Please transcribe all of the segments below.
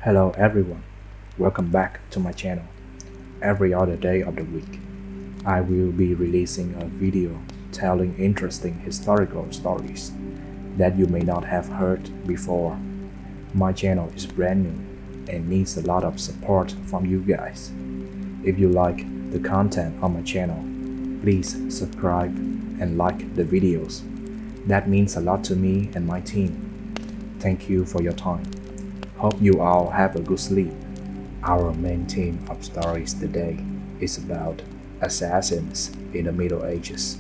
Hello everyone, welcome back to my channel. Every other day of the week, I will be releasing a video telling interesting historical stories that you may not have heard before. My channel is brand new and needs a lot of support from you guys. If you like the content on my channel, please subscribe and like the videos. That means a lot to me and my team. Thank you for your time. Hope you all have a good sleep. Our main theme of stories today is about assassins in the Middle Ages.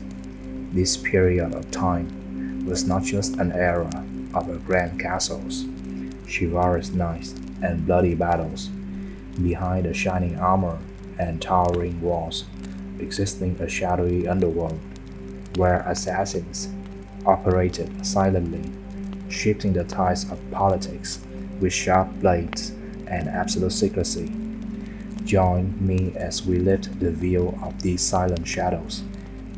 This period of time was not just an era of grand castles, chivalrous knights, and bloody battles. Behind the shining armor and towering walls existing a shadowy underworld where assassins operated silently, shifting the tides of politics with sharp blades and absolute secrecy. Join me as we lift the veil of these silent shadows,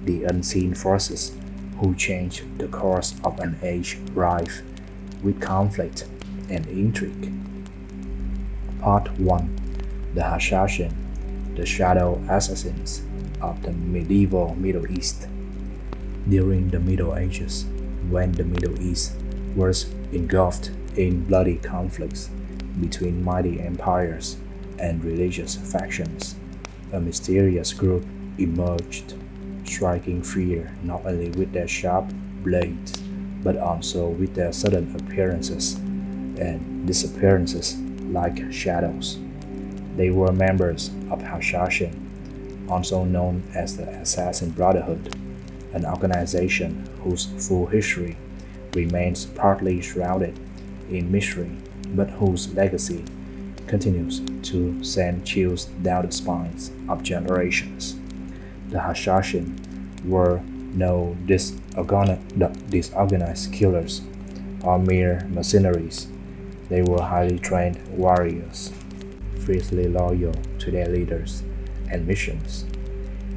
the unseen forces who changed the course of an age rife with conflict and intrigue. Part 1. The Hashashin, the Shadow Assassins of the Medieval Middle East. During the Middle Ages, when the Middle East was engulfed in bloody conflicts between mighty empires and religious factions, a mysterious group emerged, striking fear not only with their sharp blades, but also with their sudden appearances and disappearances like shadows. They were members of Hashashin, also known as the Assassin Brotherhood, an organization whose full history remains partly shrouded in mystery, but whose legacy continues to send chills down the spines of generations. The Hashashin were no disorganized killers or mere mercenaries. They were highly trained warriors, fiercely loyal to their leaders and missions.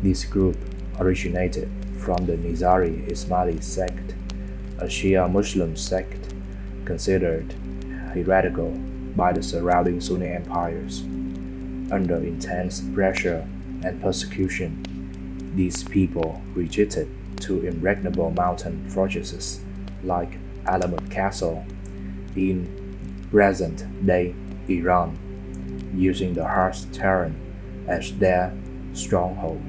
This group originated from the Nizari Ismaili sect, a Shia Muslim sect considered heretical by the surrounding Sunni empires. Under intense pressure and persecution, these people retreated to impregnable mountain fortresses like Alamut Castle in present-day Iran, using the harsh terrain as their stronghold.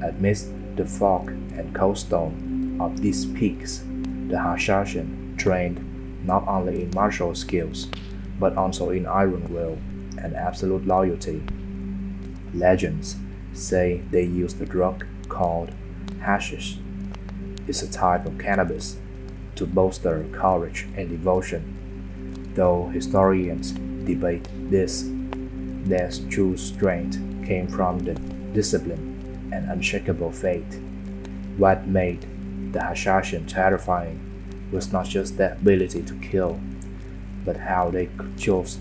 Amidst the fog and coldstone of these peaks, the Hashashin trained not only in martial skills, but also in iron will and absolute loyalty. Legends say they used a drug called hashish. It's a type of cannabis to bolster courage and devotion. Though historians debate this, their true strength came from the discipline and unshakable faith. What made the Hashashin terrifying was not just their ability to kill, but how they chose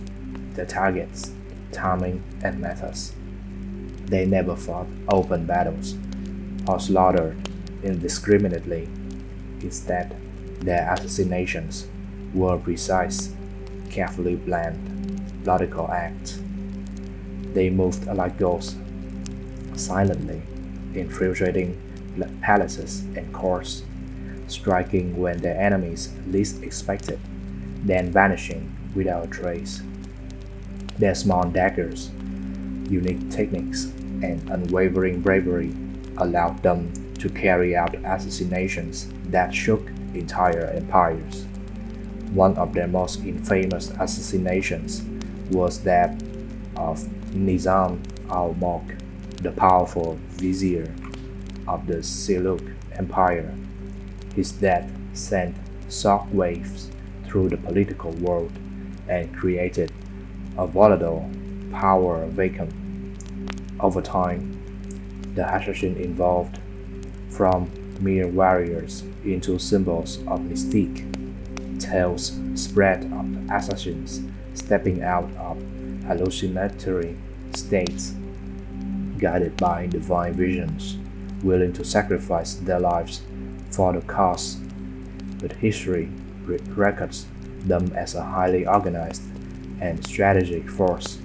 their targets, timing, and methods. They never fought open battles or slaughtered indiscriminately. Instead, their assassinations were precise, carefully planned, logical acts. They moved like ghosts, silently infiltrating palaces and courts, striking when their enemies least expected, then vanishing without a trace. Their small daggers, unique techniques, and unwavering bravery allowed them to carry out assassinations that shook entire empires. One of their most infamous assassinations was that of Nizam al-Mulk, the powerful vizier of the Seljuk Empire. His death sent shockwaves through the political world and created a volatile power vacuum. Over time, the Hashashin evolved from mere warriors into symbols of mystique. Tales spread of assassins stepping out of hallucinatory states, guided by divine visions, willing to sacrifice their lives for the cause, but history records them as a highly organized and strategic force,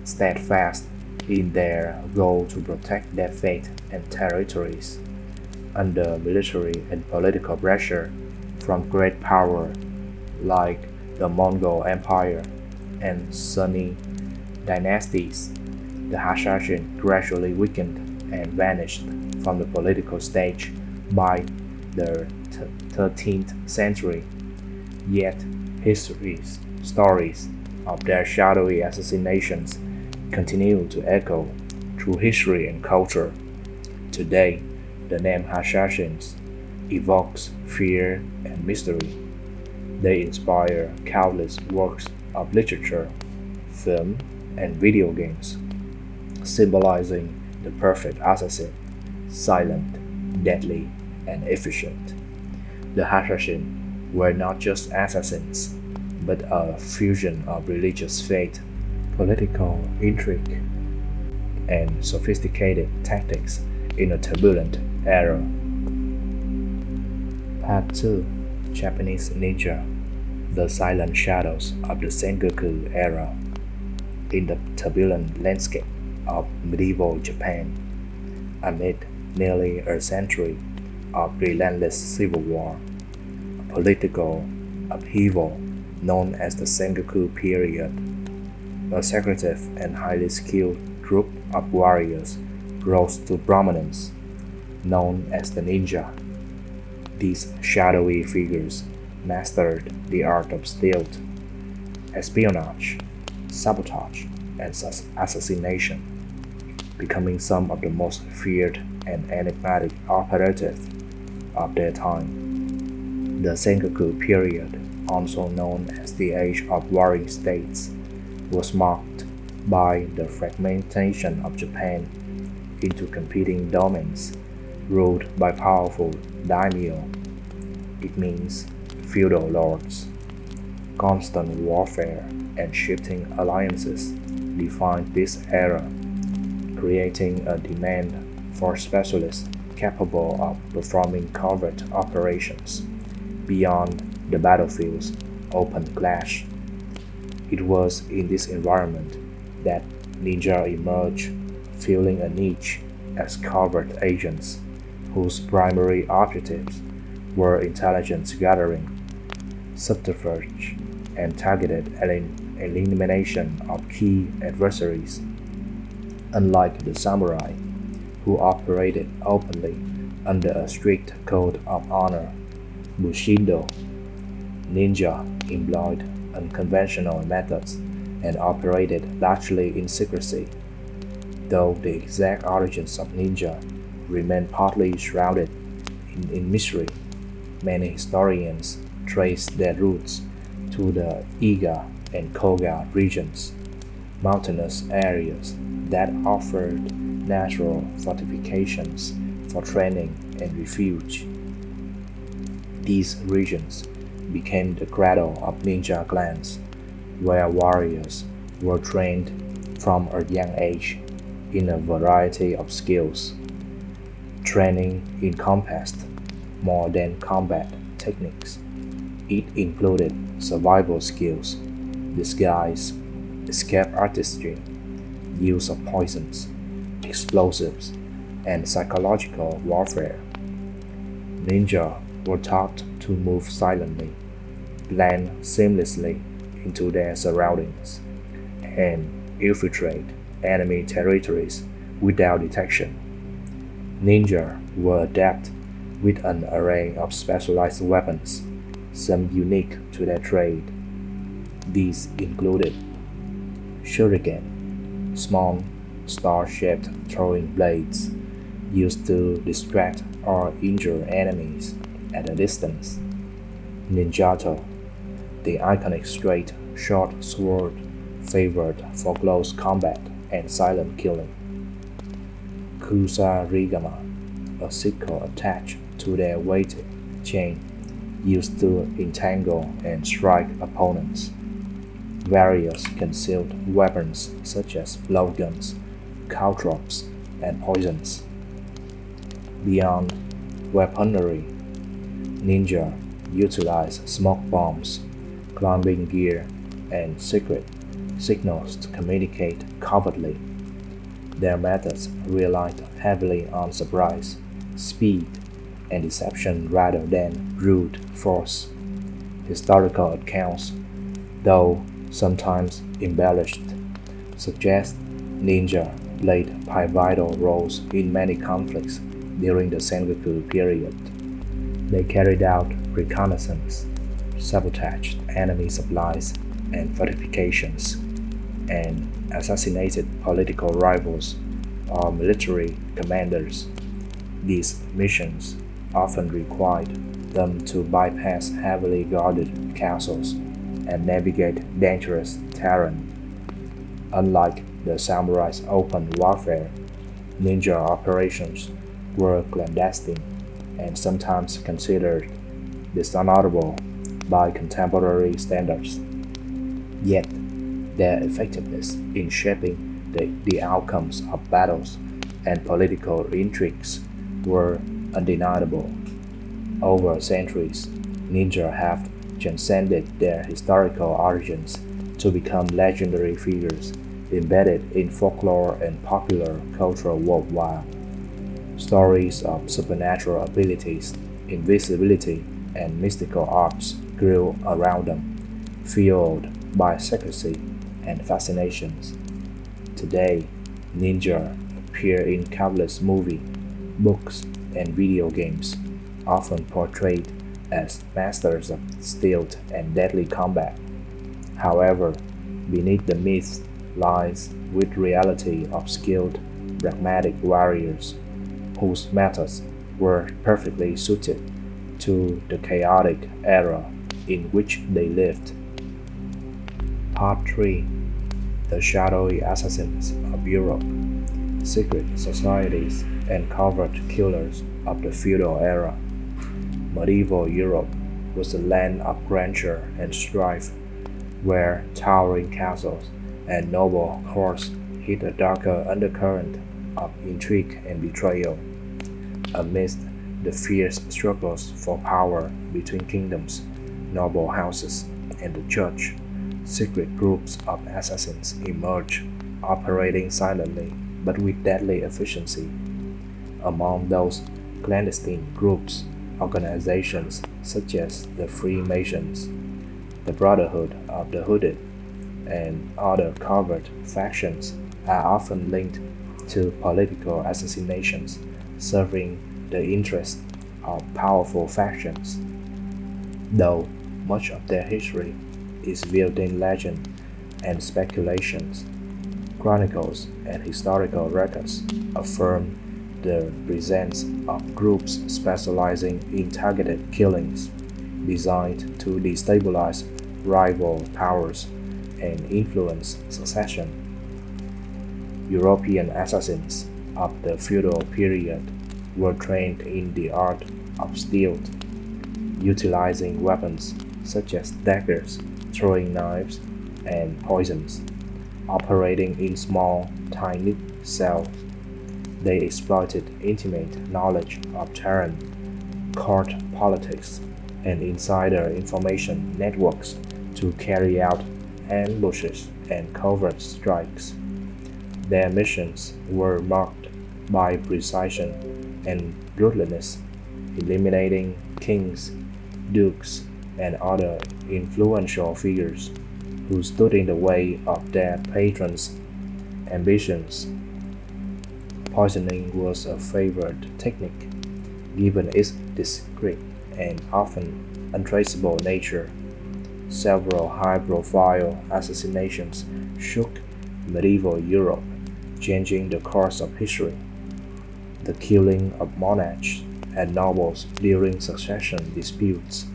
steadfast in their goal to protect their faith and territories. Under military and political pressure from great power like the Mongol Empire and Sunni dynasties, the Hashashin gradually weakened and vanished from the political stage by the 13th century. Yet, stories of their shadowy assassinations continue to echo through history and culture. Today, the name Hashashins evokes fear and mystery. They inspire countless works of literature, film, and video games, symbolizing the perfect assassin, silent, deadly, and efficient. The Hashashin were not just assassins, but a fusion of religious faith, political intrigue, and sophisticated tactics in a turbulent era. Part 2: Japanese Ninja: The Silent Shadows of the Sengoku Era. In the turbulent landscape of medieval Japan, amid nearly a century of relentless civil war, a political upheaval known as the Sengoku period, a secretive and highly skilled group of warriors rose to prominence, known as the ninja. These shadowy figures mastered the art of stealth, espionage, sabotage, and assassination, becoming some of the most feared and enigmatic operatives of their time. The Sengoku period, also known as the Age of Warring States, was marked by the fragmentation of Japan into competing domains ruled by powerful daimyo. It means feudal lords. Constant warfare and shifting alliances defined this era, creating a demand for specialists capable of performing covert operations beyond the battlefield's open clash. It was in this environment that ninja emerged, filling a niche as covert agents whose primary objectives were intelligence gathering, subterfuge, and targeted elimination of key adversaries. Unlike the samurai, who operated openly under a strict code of honor, Bushido, ninja employed unconventional methods and operated largely in secrecy. Though the exact origins of ninja remain partly shrouded in mystery, many historians trace their roots to the Iga and Koga regions, mountainous areas that offered natural fortifications for training and refuge. These regions became the cradle of ninja clans, where warriors were trained from a young age in a variety of skills. Training encompassed more than combat techniques. It included survival skills, disguise, escape artistry, use of poisons, explosives, and psychological warfare. Ninja were taught to move silently, blend seamlessly into their surroundings, and infiltrate enemy territories without detection. Ninja were adept with an array of specialized weapons, some unique to their trade. These included shuriken, small, star-shaped throwing blades used to distract or injure enemies at a distance; ninjato, the iconic straight, short sword favored for close combat and silent killing; kusarigama, a sickle attached to their weighted chain used to entangle and strike opponents; various concealed weapons such as blowguns, caltrops, and poisons. Beyond weaponry, ninja utilize smoke bombs, climbing gear, and secret signals to communicate covertly. Their methods relied heavily on surprise, speed, and deception rather than brute force. Historical accounts, though sometimes embellished, suggest ninja played pivotal roles in many conflicts during the Sengoku period. They carried out reconnaissance, sabotaged enemy supplies and fortifications, and assassinated political rivals or military commanders. These missions often required them to bypass heavily guarded castles and navigate dangerous terrain. Unlike the samurai's open warfare, ninja operations were clandestine and sometimes considered dishonorable by contemporary standards. Yet, their effectiveness in shaping the outcomes of battles and political intrigues were undeniable. Over centuries, ninja have transcended their historical origins to become legendary figures embedded in folklore and popular culture worldwide. Stories of supernatural abilities, invisibility, and mystical arts grew around them, fueled by secrecy and fascinations. Today, ninja appear in countless movies, books, and video games, often portrayed as masters of stealth and deadly combat. However, beneath the myths lies with reality of skilled, pragmatic warriors whose methods were perfectly suited to the chaotic era in which they lived. Part 3: The Shadowy Assassins of Europe. Secret societies and covert killers of the feudal era. Medieval Europe was a land of grandeur and strife, where towering castles and noble courts hid a darker undercurrent of intrigue and betrayal. Amidst the fierce struggles for power between kingdoms, noble houses, and the church, secret groups of assassins emerged, operating silently but with deadly efficiency. Among those clandestine groups, organizations such as the Freemasons, the Brotherhood of the Hooded, and other covert factions are often linked to political assassinations, serving the interests of powerful factions. Though much of their history is built in legend and speculations, chronicles and historical records affirm the presence of groups specializing in targeted killings, designed to destabilize rival powers and influence succession. European assassins of the feudal period were trained in the art of stealth, utilizing weapons such as daggers, throwing knives, and poisons. Operating in small, tiny cells, they exploited intimate knowledge of terrain, court politics, and insider information networks to carry out ambushes and covert strikes. Their missions were marked by precision and ruthlessness, eliminating kings, dukes, and other influential figures who stood in the way of their patrons' ambitions. Poisoning was a favored technique, given its discreet and often untraceable nature. Several high-profile assassinations shook medieval Europe, changing the course of history. The killing of monarchs and nobles during succession disputes,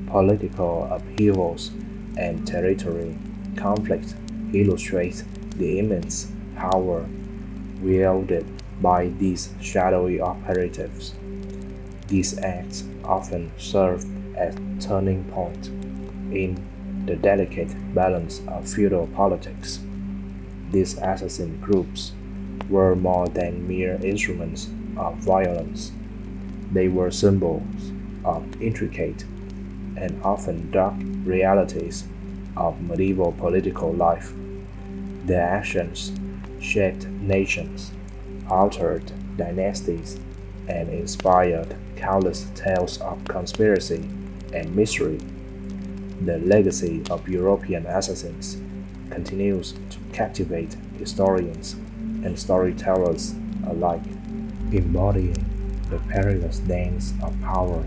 political upheavals, and territory conflicts illustrate the immense power wielded by these shadowy operatives. These acts often served as turning points in the delicate balance of feudal politics. These assassin groups were more than mere instruments of violence. They were symbols of intricate and often dark realities of medieval political life. Their actions shaped nations, altered dynasties, and inspired countless tales of conspiracy and mystery. The legacy of European assassins continues to captivate historians and storytellers alike, embodying the perilous dance of power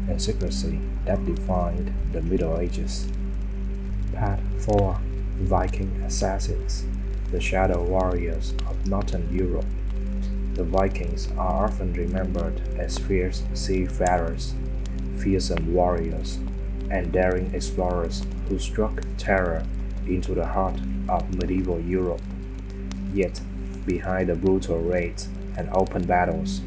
and secrecy that defined the Middle Ages. Part 4. Viking Assassins, the Shadow Warriors of Northern Europe. The Vikings are often remembered as fierce seafarers, fearsome warriors, and daring explorers who struck terror into the heart of medieval Europe. Yet, behind the brutal raids and open battles,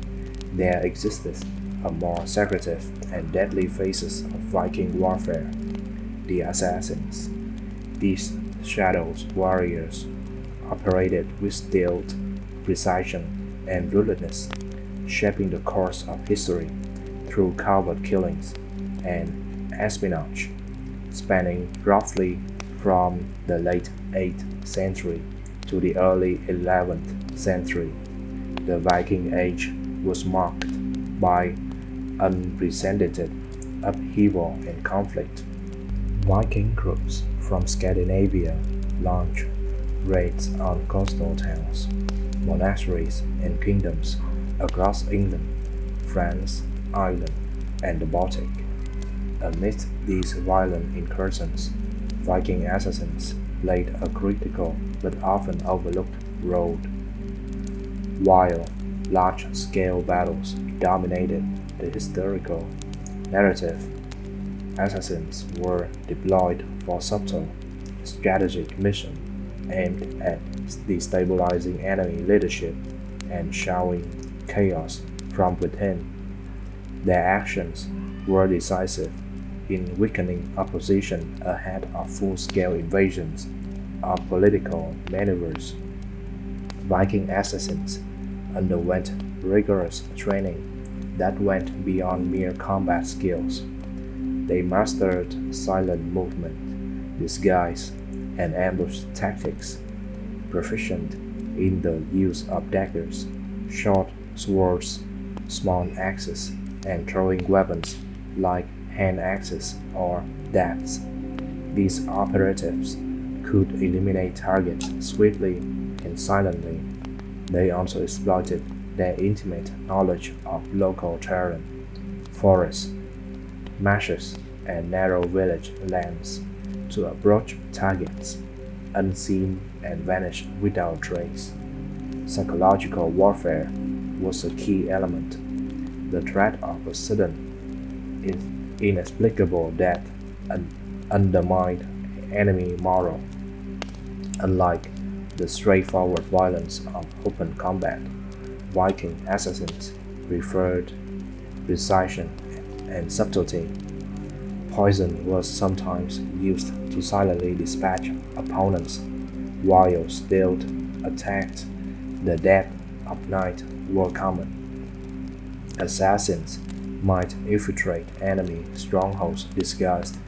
there existed a more secretive and deadly phases of Viking warfare, the assassins. These shadow warriors operated with stealth, precision, and ruthlessness, shaping the course of history through covert killings and espionage, spanning roughly from the late 8th century to the early 11th century. The Viking Age was marked by unprecedented upheaval and conflict. Viking groups from Scandinavia launched raids on coastal towns, monasteries, and kingdoms across England, France, Ireland, and the Baltic. Amidst these violent incursions, Viking assassins played a critical but often overlooked role. While large-scale battles dominated the historical narrative, assassins were deployed for subtle, strategic missions aimed at destabilizing enemy leadership and showing chaos from within. Their actions were decisive in weakening opposition ahead of full-scale invasions or political maneuvers. Viking assassins underwent rigorous training that went beyond mere combat skills. They mastered silent movement, disguise, and ambush tactics, proficient in the use of daggers, short swords, small axes, and throwing weapons like hand axes or darts. These operatives could eliminate targets swiftly and silently. They also exploited their intimate knowledge of local terrain, forests, marshes, and narrow village lands to approach targets unseen and vanish without trace. Psychological warfare was a key element. The threat of a sudden, inexplicable death undermined enemy morale. Unlike the straightforward violence of open combat, Viking assassins preferred precision and subtlety. Poison was sometimes used to silently dispatch opponents, while stealth attacks the dead of night were common. Assassins might infiltrate enemy strongholds disguised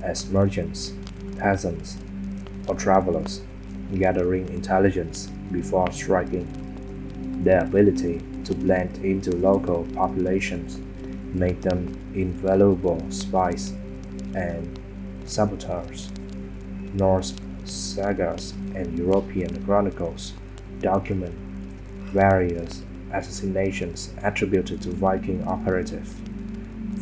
as merchants, peasants, or travelers, gathering intelligence before striking. Their ability to blend into local populations made them invaluable spies and saboteurs. Norse sagas and European chronicles document various assassinations attributed to Viking operatives.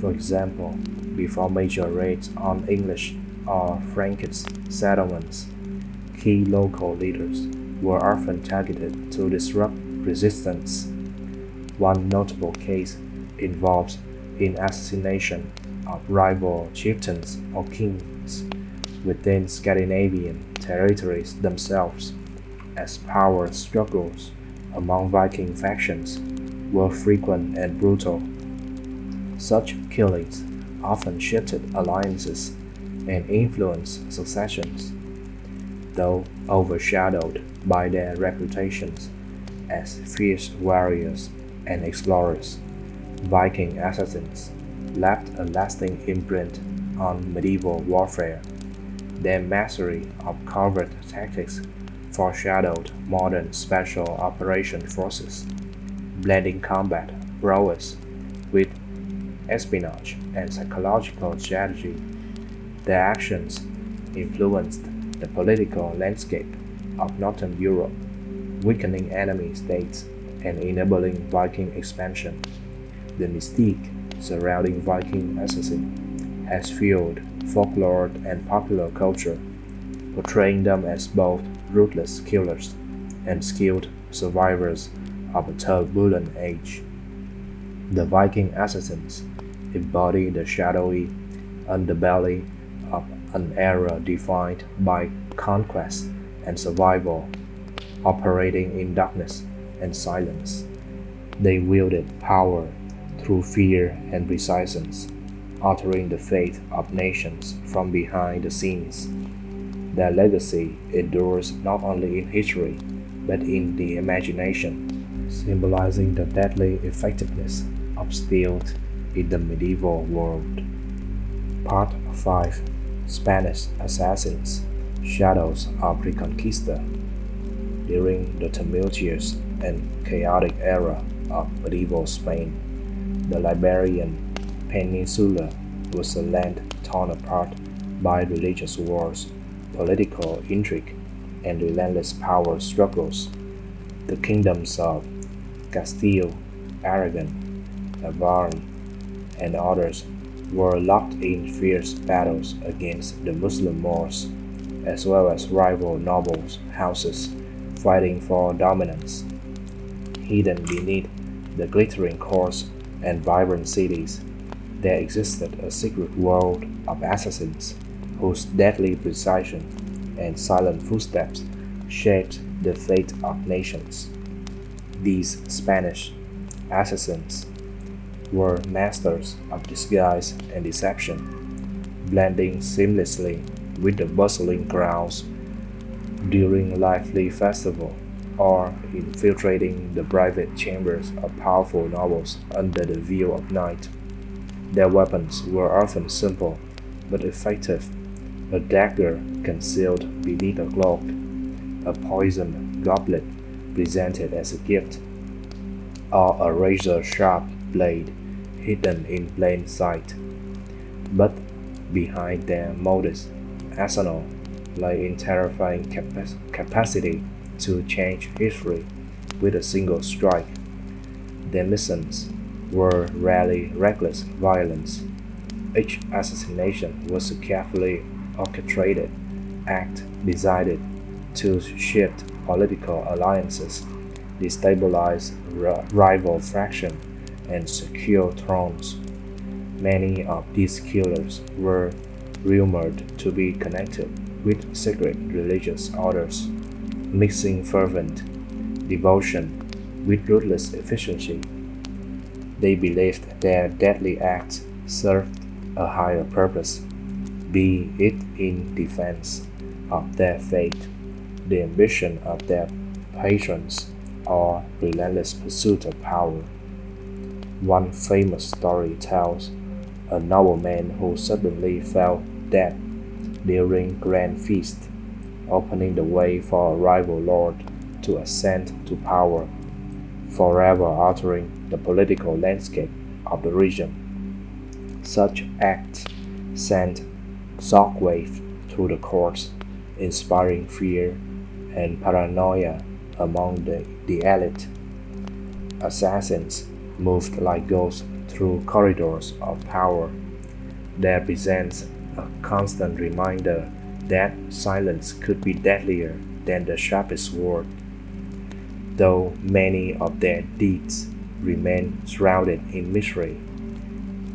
For example, before major raids on English or Frankish settlements, key local leaders were often targeted to disrupt resistance. One notable case involves in assassination of rival chieftains or kings within Scandinavian territories themselves, as power struggles among Viking factions were frequent and brutal. Such killings often shifted alliances and influenced successions, though overshadowed by their reputations as fierce warriors and explorers. Viking assassins left a lasting imprint on medieval warfare. Their mastery of covert tactics foreshadowed modern special operation forces, blending combat prowess with espionage and psychological strategy. Their actions influenced the political landscape of Northern Europe, weakening enemy states and enabling Viking expansion. The mystique surrounding Viking assassins has fueled folklore and popular culture, portraying them as both ruthless killers and skilled survivors of a turbulent age. The Viking assassins embody the shadowy underbelly of an era defined by conquest and survival, operating in darkness and silence. They wielded power through fear and resistance, altering the fate of nations from behind the scenes. Their legacy endures not only in history, but in the imagination, symbolizing the deadly effectiveness of stealth in the medieval world. Part 5: Spanish Assassins, Shadows of Reconquista. During the tumultuous and chaotic era of medieval Spain, the Iberian Peninsula was a land torn apart by religious wars, political intrigue, and relentless power struggles. The kingdoms of Castile, Aragon, Navarre, and others were locked in fierce battles against the Muslim Moors, as well as rival noble houses fighting for dominance. Hidden beneath the glittering courts and vibrant cities, there existed a secret world of assassins whose deadly precision and silent footsteps shaped the fate of nations. These Spanish assassins were masters of disguise and deception, blending seamlessly with the bustling crowds during lively festival or infiltrating the private chambers of powerful nobles under the veil of night. Their weapons were often simple but effective: a dagger concealed beneath a cloak, a poisoned goblet presented as a gift, or a razor-sharp blade hidden in plain sight. But behind their modest arsenal lay in terrifying capacity to change history with a single strike. Their missions were rarely reckless violence. Each assassination was a carefully orchestrated act designed to shift political alliances, destabilize rival factions, and secure thrones. Many of these killers were rumored to be connected with secret religious orders, mixing fervent devotion with ruthless efficiency. They believed their deadly acts served a higher purpose, be it in defense of their faith, the ambition of their patrons, or relentless pursuit of power. One famous story tells a nobleman who suddenly fell dead during grand feast, opening the way for a rival lord to ascend to power, forever altering the political landscape of the region. Such acts sent shockwaves through the courts, inspiring fear and paranoia among the elite. Assassins moved like ghosts through corridors of power. They present a constant reminder that silence could be deadlier than the sharpest sword. Though many of their deeds remain shrouded in mystery,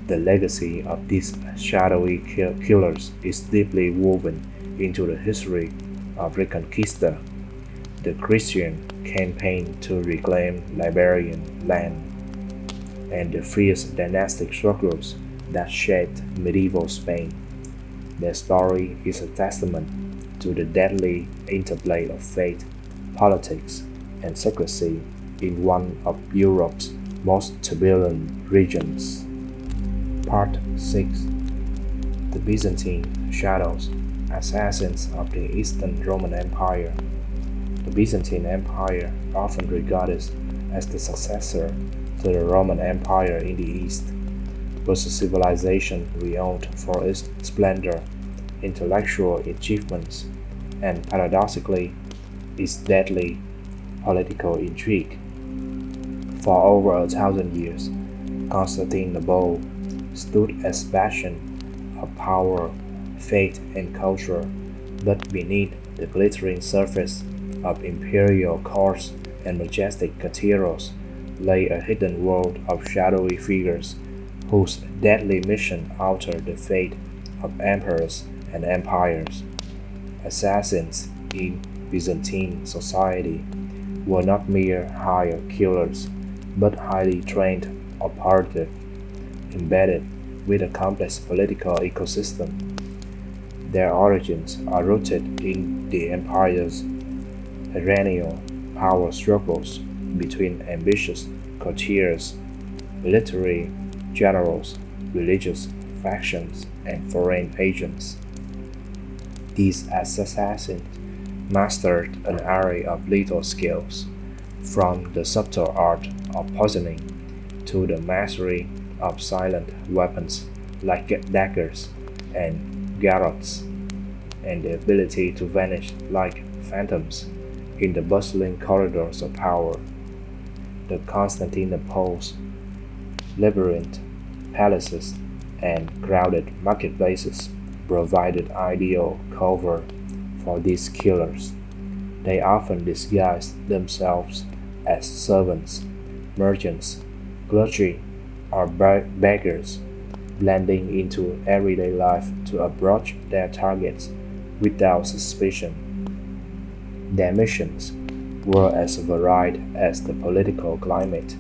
the legacy of these shadowy killers is deeply woven into the history of Reconquista, the Christian campaign to reclaim Iberian land, and the fierce dynastic struggles that shaped medieval Spain. Their story is a testament to the deadly interplay of fate, politics, and secrecy in one of Europe's most turbulent regions. Part 6: The Byzantine Shadows, assassins of the Eastern Roman Empire. The Byzantine Empire, often regarded as the successor to the Roman Empire in the East, was a civilization renowned for its splendor, intellectual achievements, and paradoxically, its deadly political intrigue. For over 1,000 years, Constantinople stood as bastion of power, faith, and culture, but beneath the glittering surface of imperial courts and majestic cathedrals lay a hidden world of shadowy figures whose deadly mission altered the fate of emperors and empires. Assassins in Byzantine society were not mere hired killers, but highly trained operatives embedded with a complex political ecosystem. Their origins are rooted in the empire's perennial power struggles between ambitious courtiers, military generals, religious factions, and foreign agents. These assassins mastered an array of lethal skills, from the subtle art of poisoning to the mastery of silent weapons like daggers and garrots, and the ability to vanish like phantoms in the bustling corridors of power. The Constantinople's labyrinth palaces and crowded marketplaces provided ideal cover for these killers. They often disguised themselves as servants, merchants, clergy, or beggars, blending into everyday life to approach their targets without suspicion. Their missions were as varied as the political climate,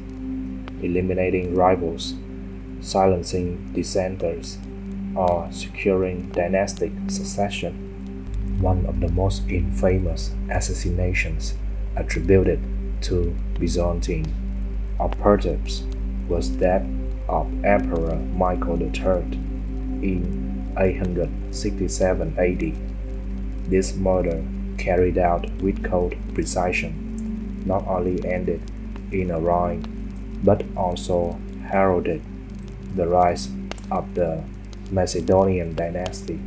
eliminating rivals, silencing dissenters, or securing dynastic succession. One of the most infamous assassinations attributed to Byzantine operatives was that of Emperor Michael III in 867 AD. This murder, carried out with cold precision, not only ended in a ruin, but also heralded the rise of the Macedonian dynasty,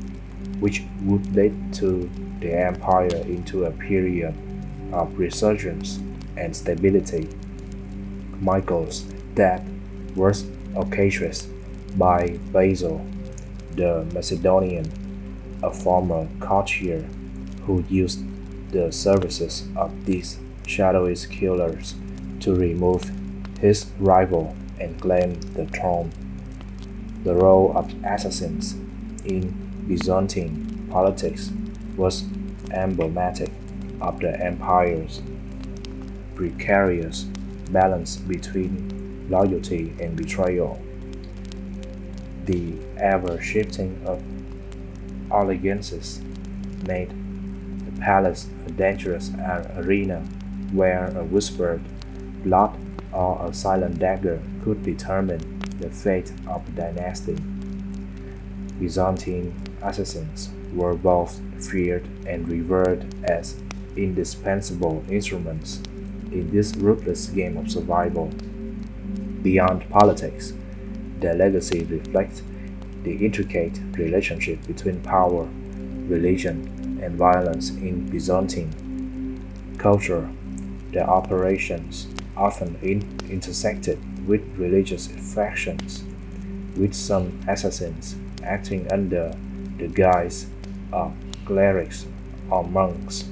which would lead to the empire into a period of resurgence and stability. Michael's death was orchestrated by Basil the Macedonian, a former courtier who used the services of these shadowy killers to remove his rival and claim the throne. The role of assassins in Byzantine politics was emblematic of the empire's precarious balance between loyalty and betrayal. The ever-shifting of allegiances made the palace a dangerous arena where a whispered blood or a silent dagger could determine the fate of the dynasty. Byzantine assassins were both feared and revered as indispensable instruments in this ruthless game of survival. Beyond politics, their legacy reflects the intricate relationship between power, religion, and violence in Byzantine culture. Their operations often intersected with religious factions, with some assassins acting under the guise of clerics or monks,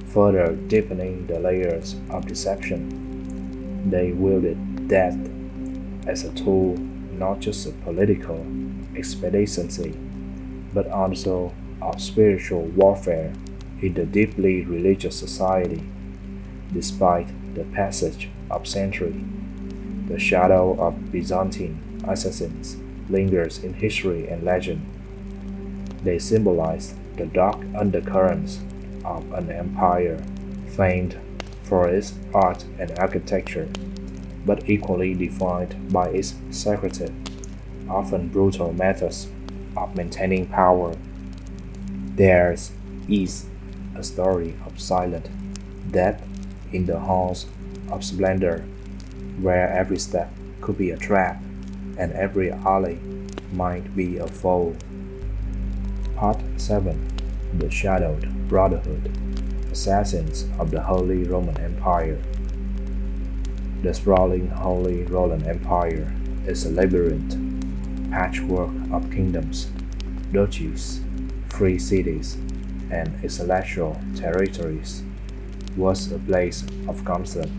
further deepening the layers of deception. They wielded death as a tool not just of political expediency, but also of spiritual warfare in the deeply religious society. Despite the passage of centuries, the shadow of Byzantine assassins lingers in history and legend. They symbolize the dark undercurrents of an empire famed for its art and architecture, but equally defined by its secretive, often brutal methods of maintaining power. Theirs is a story of silent death in the halls of splendor, where every step could be a trap and every alley might be a foe. Part 7. The Shadowed Brotherhood, Assassins of the Holy Roman Empire. The sprawling Holy Roman Empire is a labyrinth, patchwork of kingdoms, duchies, free cities, and ecclesial territories. Was a place of constant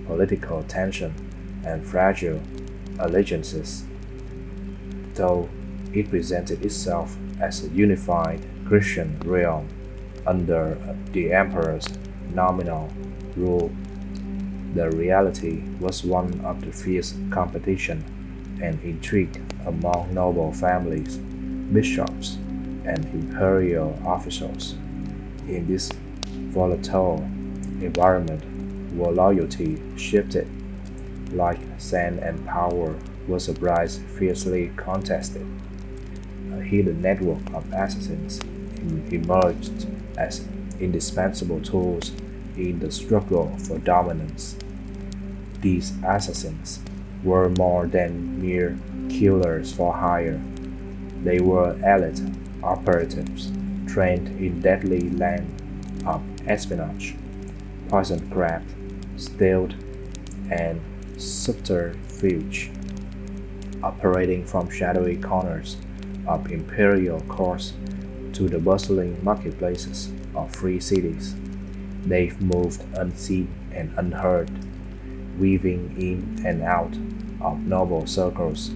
political tension and fragile allegiances, though it presented itself as a unified Christian realm under the emperor's nominal rule. The reality was one of the fierce competition and intrigue among noble families, bishops, and imperial officials. In this volatile environment, where loyalty shifted like sand and power was a prize fiercely contested, a hidden network of assassins emerged as indispensable tools in the struggle for dominance. These assassins were more than mere killers for hire. They were elite operatives trained in deadly land of espionage, poisoned craft, stealth, and subterfuge, operating from shadowy corners of imperial courts to the bustling marketplaces of free cities. They moved unseen and unheard, weaving in and out of noble circles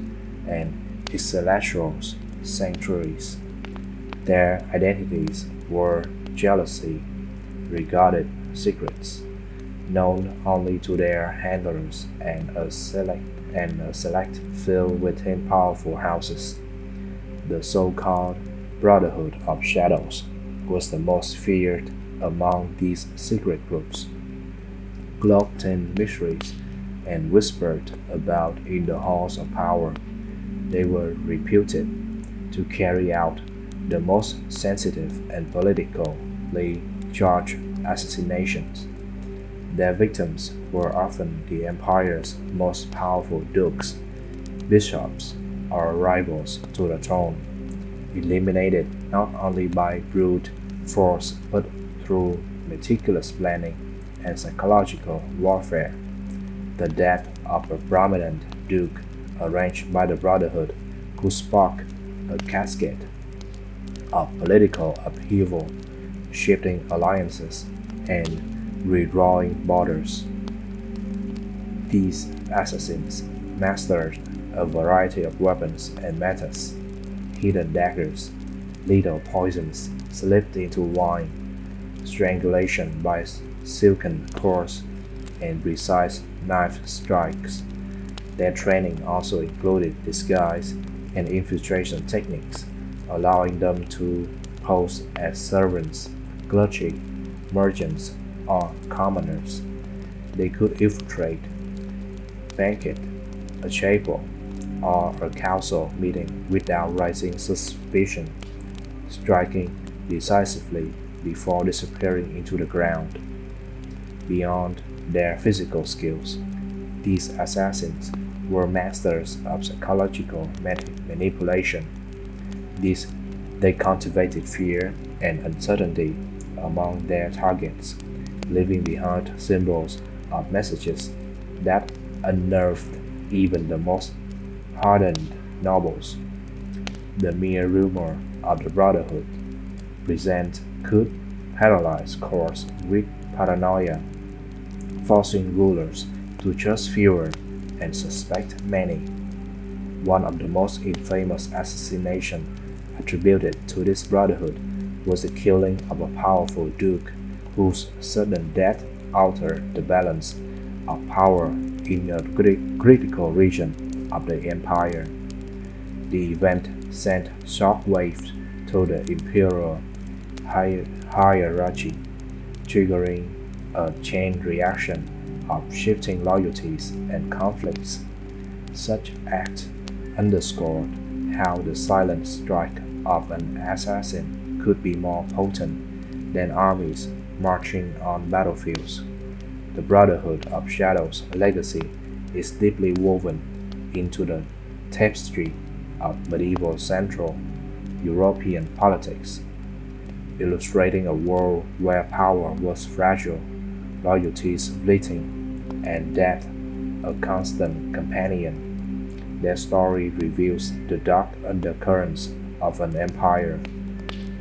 and ecclesial sanctuaries. Their identities were jealously regarded secrets, known only to their handlers and a select few within powerful houses. The so-called Brotherhood of Shadows was the most feared among these secret groups, cloaked in mysteries and whispered about in the halls of power. They were reputed to carry out the most sensitive and politically charged assassinations. Their victims were often the empire's most powerful dukes, bishops, or rivals to the throne, eliminated not only by brute force but through meticulous planning and psychological warfare. The death of a prominent duke arranged by the Brotherhood could spark a cascade of political upheaval, shifting alliances and redrawing borders. These assassins mastered a variety of weapons and methods: hidden daggers, lethal poisons slipped into wine, strangulation by silken cords, and precise knife strikes. Their training also included disguise and infiltration techniques, allowing them to pose as servants, clergy, merchants, or commoners. They could infiltrate, banquet, a chapel, or a council meeting without raising suspicion, striking decisively before disappearing into the ground. Beyond their physical skills, these assassins were masters of psychological manipulation. They cultivated fear and uncertainty among their targets, leaving behind symbols of messages that unnerved even the most hardened nobles. The mere rumor of the Brotherhood present could paralyze courts with paranoia, forcing rulers to trust fewer and suspect many. One of the most infamous assassinations attributed to this Brotherhood was the killing of a powerful duke whose sudden death altered the balance of power in a critical region of the empire. The event sent shockwaves through the imperial hierarchy, triggering a chain reaction of shifting loyalties and conflicts. Such acts underscored how the silent strike of an assassin could be more potent than armies marching on battlefields. The Brotherhood of Shadows legacy is deeply woven into the tapestry of medieval Central European politics, illustrating a world where power was fragile, loyalties fleeting, and death a constant companion. Their story reveals the dark undercurrents of an empire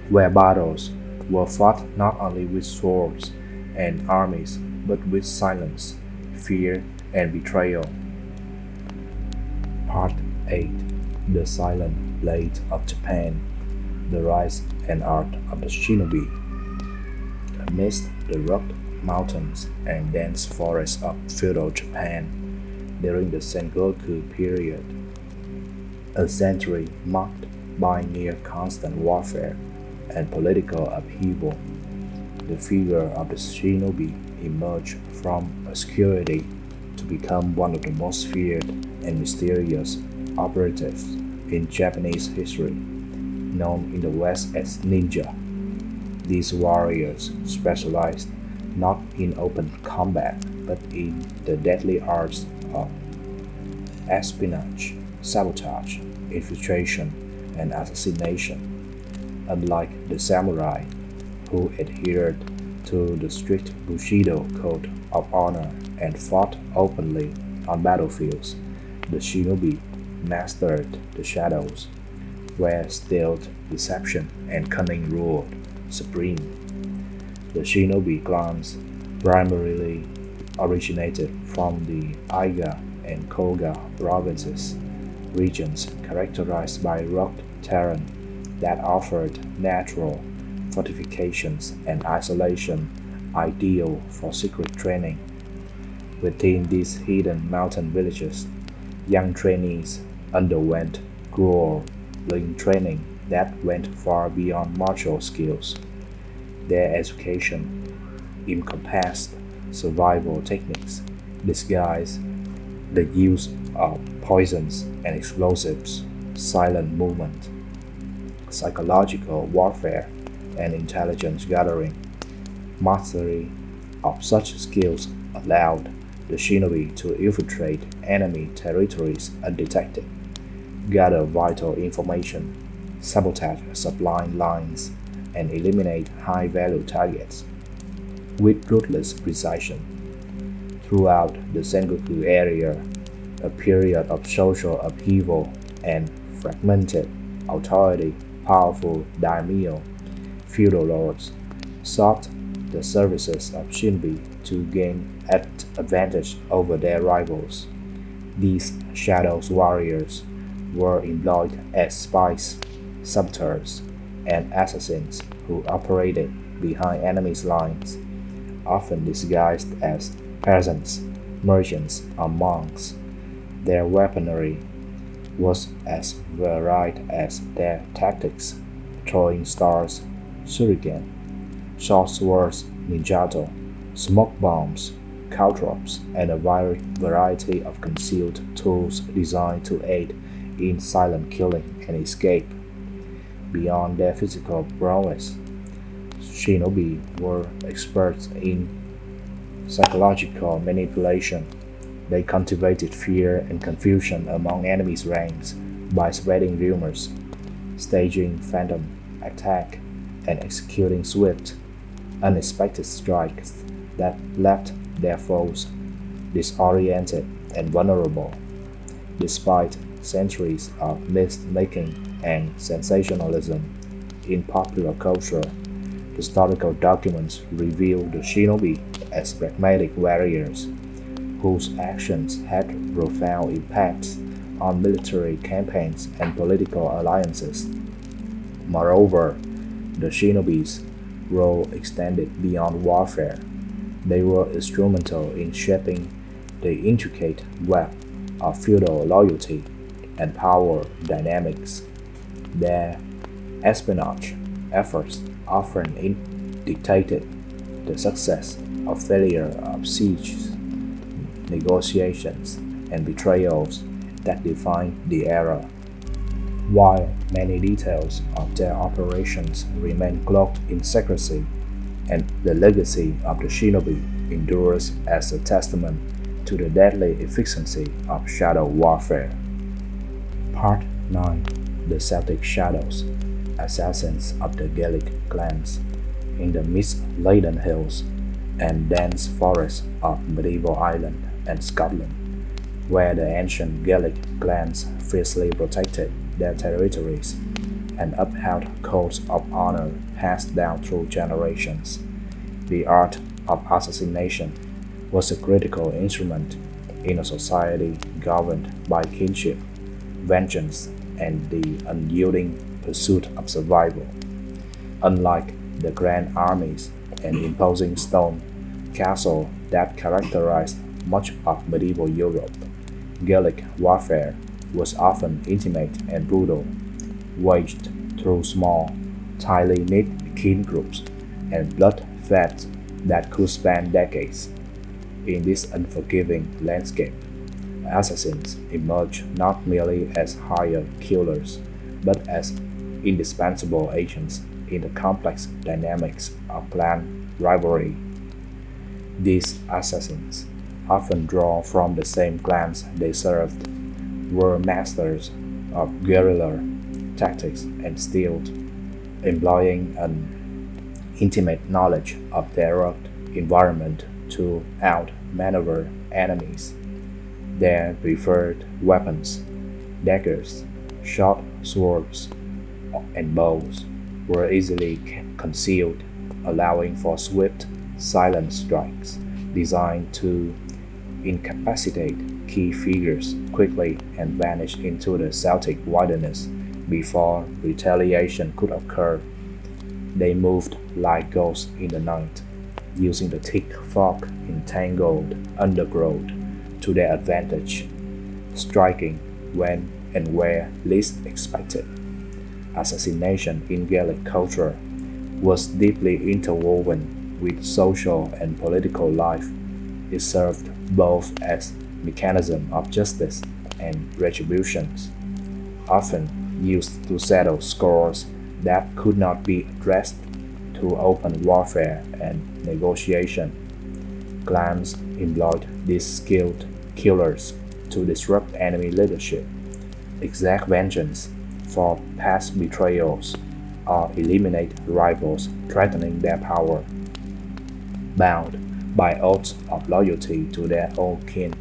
where battles were fought not only with swords and armies but with silence, fear, and betrayal. Part 8. The Silent Blade of Japan. The Rise and Art of the Shinobi. Amidst the rugged mountains and dense forests of feudal Japan during the Sengoku period, a century marked by near constant warfare and political upheaval, the figure of the Shinobi emerged from obscurity to become one of the most feared and mysterious operatives in Japanese history, known in the West as ninja. These warriors specialized not in open combat but in the deadly arts of espionage, sabotage, infiltration, and assassination. Unlike the samurai, who adhered to the strict Bushido code of honor and fought openly on battlefields, the shinobi mastered the shadows, where stealth, deception, and cunning ruled supreme. The shinobi clans primarily originated from the Aiga and Koga provinces, regions characterized by rugged terrain that offered natural fortifications and isolation ideal for secret training. Within these hidden mountain villages, young trainees underwent grueling training that went far beyond martial skills. Their education encompassed survival techniques, disguise, the use of poisons and explosives, silent movement, psychological warfare, and intelligence gathering. Mastery of such skills allowed the shinobi to infiltrate enemy territories undetected, gather vital information, sabotage supply lines, and eliminate high-value targets with ruthless precision. Throughout the Sengoku area, a period of social upheaval and fragmented authority, powerful daimyo, feudal lords, sought the services of shinobi to gain advantage over their rivals. These shadows warriors were employed as spies, saboteurs, and assassins who operated behind enemies' lines, often disguised as peasants, merchants, or monks. Their weaponry was as varied as their tactics, throwing stars, shuriken, short swords, ninjato, smoke bombs, caltrops, and a variety of concealed tools designed to aid in silent killing and escape. Beyond their physical prowess, shinobi were experts in psychological manipulation. They cultivated fear and confusion among enemies' ranks by spreading rumors, staging phantom attack, and executing swift, unexpected strikes that left their foes disoriented and vulnerable. Despite centuries of myth-making and sensationalism in popular culture, historical documents reveal the shinobi as pragmatic warriors whose actions had profound impacts on military campaigns and political alliances. Moreover, the shinobi's role extended beyond warfare. They were instrumental in shaping the intricate web of feudal loyalty and power dynamics. Their espionage efforts often dictated the success or failure of sieges, negotiations, and betrayals that defined the era. While many details of their operations remain cloaked in secrecy, and the legacy of the Shinobi endures as a testament to the deadly efficiency of shadow warfare. Part 9. The Celtic Shadows, Assassins of the Gaelic clans. In the mist-laden hills and dense forests of medieval Ireland and Scotland, where the ancient Gaelic clans fiercely protected their territories and upheld codes of honor passed down through generations, the art of assassination was a critical instrument in a society governed by kinship, vengeance, and the unyielding pursuit of survival. Unlike the grand armies and imposing stone castle that characterized much of medieval Europe, Gaelic warfare was often intimate and brutal, waged through small, tightly knit kin groups and blood feuds that could span decades. In this unforgiving landscape, assassins emerge not merely as hired killers, but as indispensable agents in the complex dynamics of clan rivalry. These assassins, often drawn from the same clans they served, were masters of guerrilla tactics and stealth, employing an intimate knowledge of their rugged environment to outmaneuver enemies. Their preferred weapons, daggers, short swords, and bows, were easily concealed, allowing for swift, silent strikes designed to incapacitate key figures quickly and vanish into the Celtic wilderness before retaliation could occur. They moved like ghosts in the night, using the thick fog in tangled undergrowth to their advantage, striking when and where least expected. Assassination in Gaelic culture was deeply interwoven with social and political life. It served both as mechanism of justice and retribution, often used to settle scores that could not be addressed through open warfare and negotiation. Clans employed these skilled killers to disrupt enemy leadership, exact vengeance for past betrayals, or eliminate rivals threatening their power. Bound by oaths of loyalty to their own kin,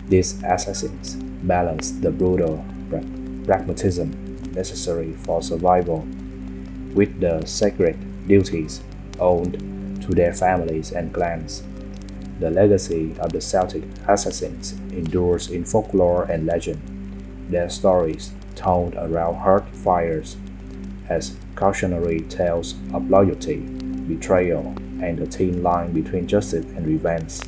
these assassins balanced the brutal pragmatism necessary for survival with the sacred duties owed to their families and clans. The legacy of the Celtic assassins endures in folklore and legend, their stories told around hearth fires as cautionary tales of loyalty, betrayal, and the thin line between justice and revenge.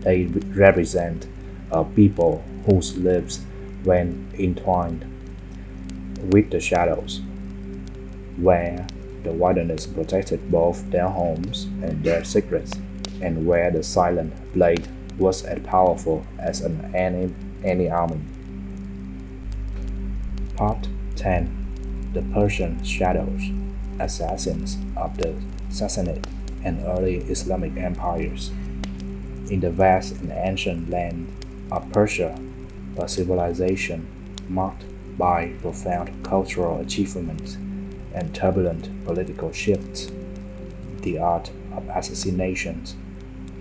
They represent a people whose lives were entwined with the shadows, where the wilderness protected both their homes and their secrets, and where the silent blade was as powerful as any army. Part 10. The Persian Shadows, Assassins of the Sassanid and early Islamic empires. In the vast and ancient land of Persia, a civilization marked by profound cultural achievements and turbulent political shifts, the art of assassination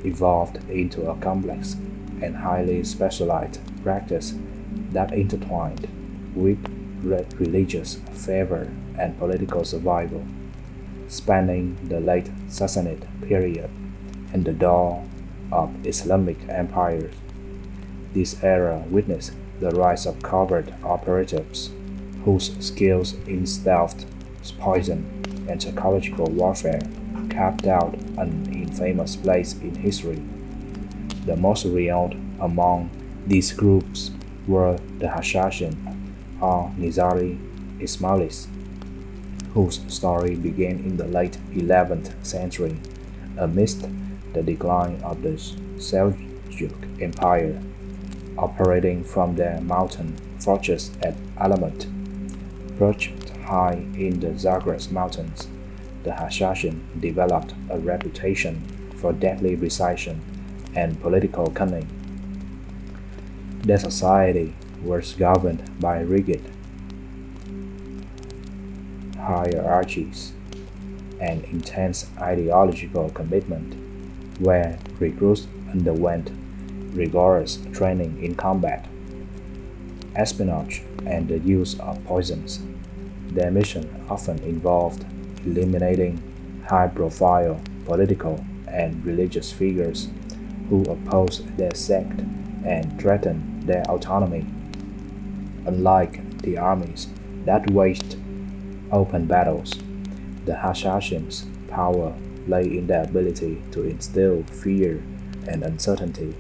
evolved into a complex and highly specialized practice that intertwined with religious fervor and political survival. Spanning the late Sassanid period and the dawn of Islamic empires, this era witnessed the rise of covert operatives whose skills in stealth, poison, and psychological warfare carved out an infamous place in history. The most renowned among these groups were the Hashashin or Nizari Ismailis, whose story began in the late 11th century amidst the decline of the Seljuk Empire. Operating from their mountain fortress at Alamut. Perched high in the Zagros Mountains, the Hashashin developed a reputation for deadly precision and political cunning. Their society was governed by rigid hierarchies and intense ideological commitment, where recruits underwent rigorous training in combat, espionage, and the use of poisons. Their mission often involved eliminating high-profile political and religious figures who opposed their sect and threatened their autonomy. Unlike the armies that waged open battles, the Hashashins' power lay in their ability to instill fear and uncertainty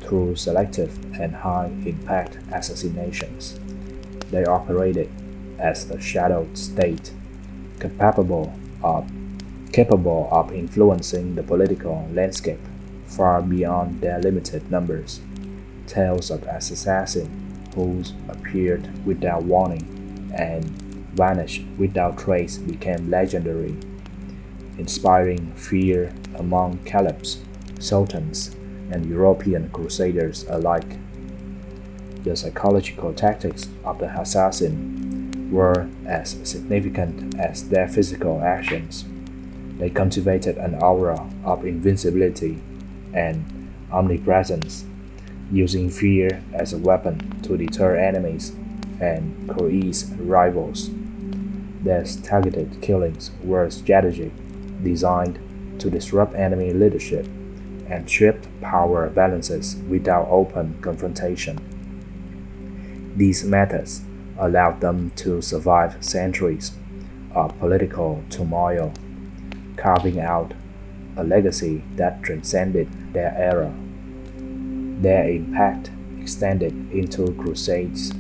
through selective and high-impact assassinations. They operated as a shadow state, capable of influencing the political landscape far beyond their limited numbers. Tales of assassins who appeared without warning and vanished without trace became legendary, inspiring fear among caliphs, sultans, and European crusaders alike. The psychological tactics of the assassin were as significant as their physical actions. They cultivated an aura of invincibility and omnipresence, using fear as a weapon to deter enemies and coerce rivals. Their targeted killings were strategic, designed to disrupt enemy leadership and shift power balances without open confrontation. These methods allowed them to survive centuries of political turmoil, carving out a legacy that transcended their era. Their impact extended into Crusades,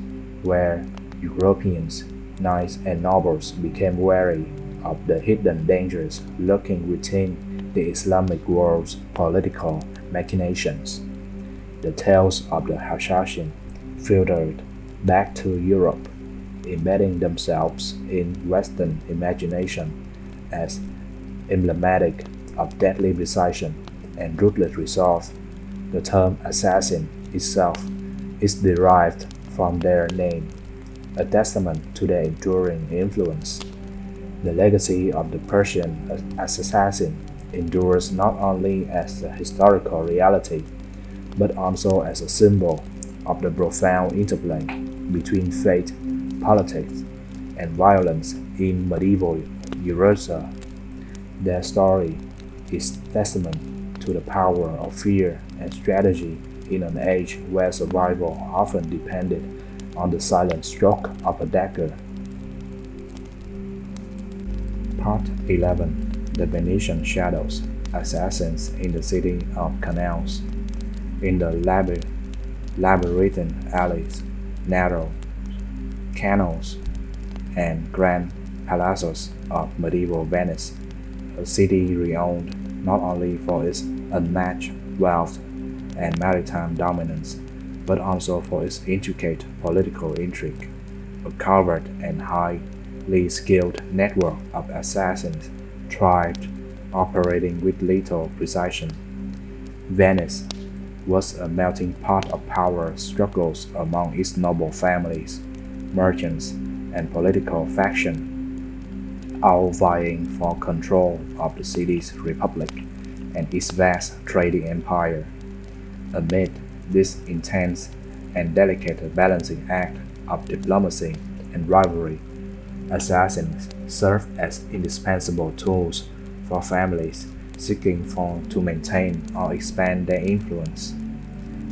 where Europeans, knights, and nobles became wary of the hidden dangers lurking within the Islamic world's political machinations. The tales of the Hashashin filtered back to Europe, embedding themselves in Western imagination as emblematic of deadly precision and ruthless resolve. The term assassin itself is derived from their name, a testament to their enduring influence. The legacy of the Persian assassin endures not only as a historical reality, but also as a symbol of the profound interplay between fate, politics, and violence in medieval Eurasia. Their story is testament to the power of fear and strategy in an age where survival often depended on the silent stroke of a dagger. Part 11. The Venetian Shadows, Assassins in the City of Canals. In the labyrinthine alleys, narrow canals, and grand palaces of medieval Venice, a city renowned not only for its unmatched wealth and maritime dominance, but also for its intricate political intrigue. A covert and highly skilled network of assassins thrived, operating with lethal precision. Venice was a melting pot of power struggles among its noble families, merchants, and political factions, all vying for control of the city's republic and its vast trading empire. Amid this intense and delicate balancing act of diplomacy and rivalry, assassins serve as indispensable tools for families seeking to maintain or expand their influence.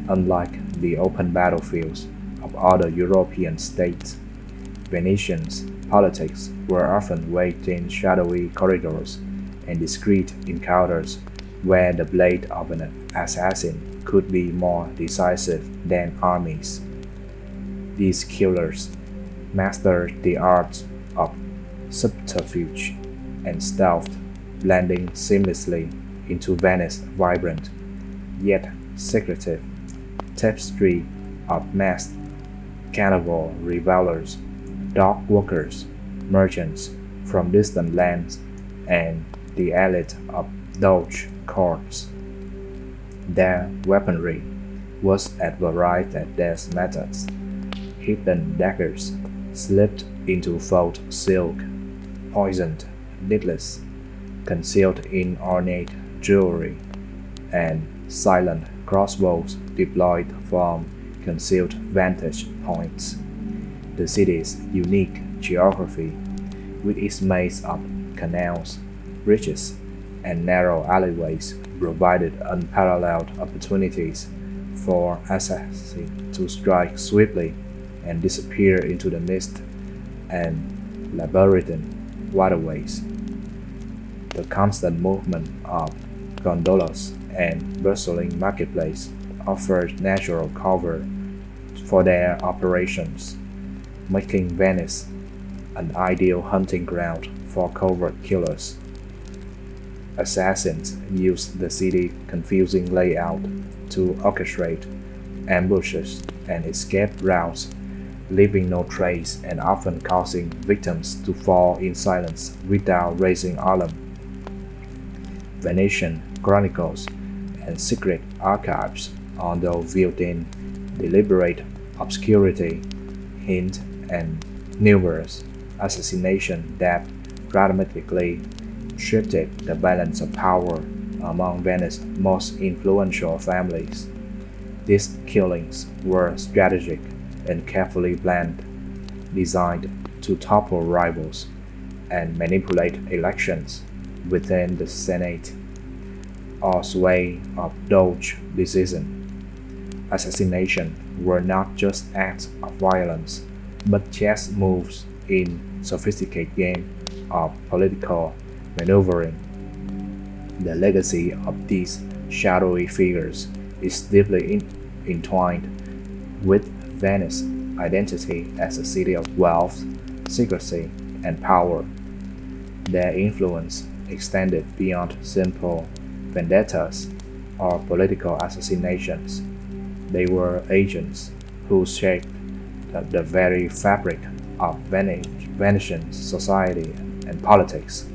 Unlike the open battlefields of other European states, Venetians' politics were often waged in shadowy corridors and discreet encounters where the blade of an assassin could be more decisive than armies. These killers mastered the art of subterfuge and stealth, blending seamlessly into Venice's vibrant, yet secretive tapestry of masked carnival revelers, dog walkers, merchants from distant lands, and the elite of Doge courts. Their weaponry was as varied as their methods: hidden daggers slipped into faux silk, poisoned needles concealed in ornate jewelry, and silent crossbows deployed from concealed vantage points. The city's unique geography, with its maze of canals, bridges, and narrow alleyways, provided unparalleled opportunities for assassins to strike swiftly and disappear into the mist and labyrinthine waterways. The constant movement of gondolas and bustling marketplace offered natural cover for their operations, making Venice an ideal hunting ground for covert killers. Assassins used the city's confusing layout to orchestrate ambushes and escape routes, leaving no trace and often causing victims to fall in silence without raising alarm. Venetian chronicles and secret archives, although viewed in deliberate obscurity, hint at numerous assassinations that dramatically shifted the balance of power among Venice's most influential families. These killings were strategic and carefully planned, designed to topple rivals and manipulate elections within the Senate or sway of Doge decision. Assassinations were not just acts of violence, but chess moves in sophisticated game of political maneuvering. The legacy of these shadowy figures is deeply entwined with Venice's identity as a city of wealth, secrecy, and power. Their influence extended beyond simple vendettas or political assassinations. They were agents who shaped the very fabric of Venetian society and politics.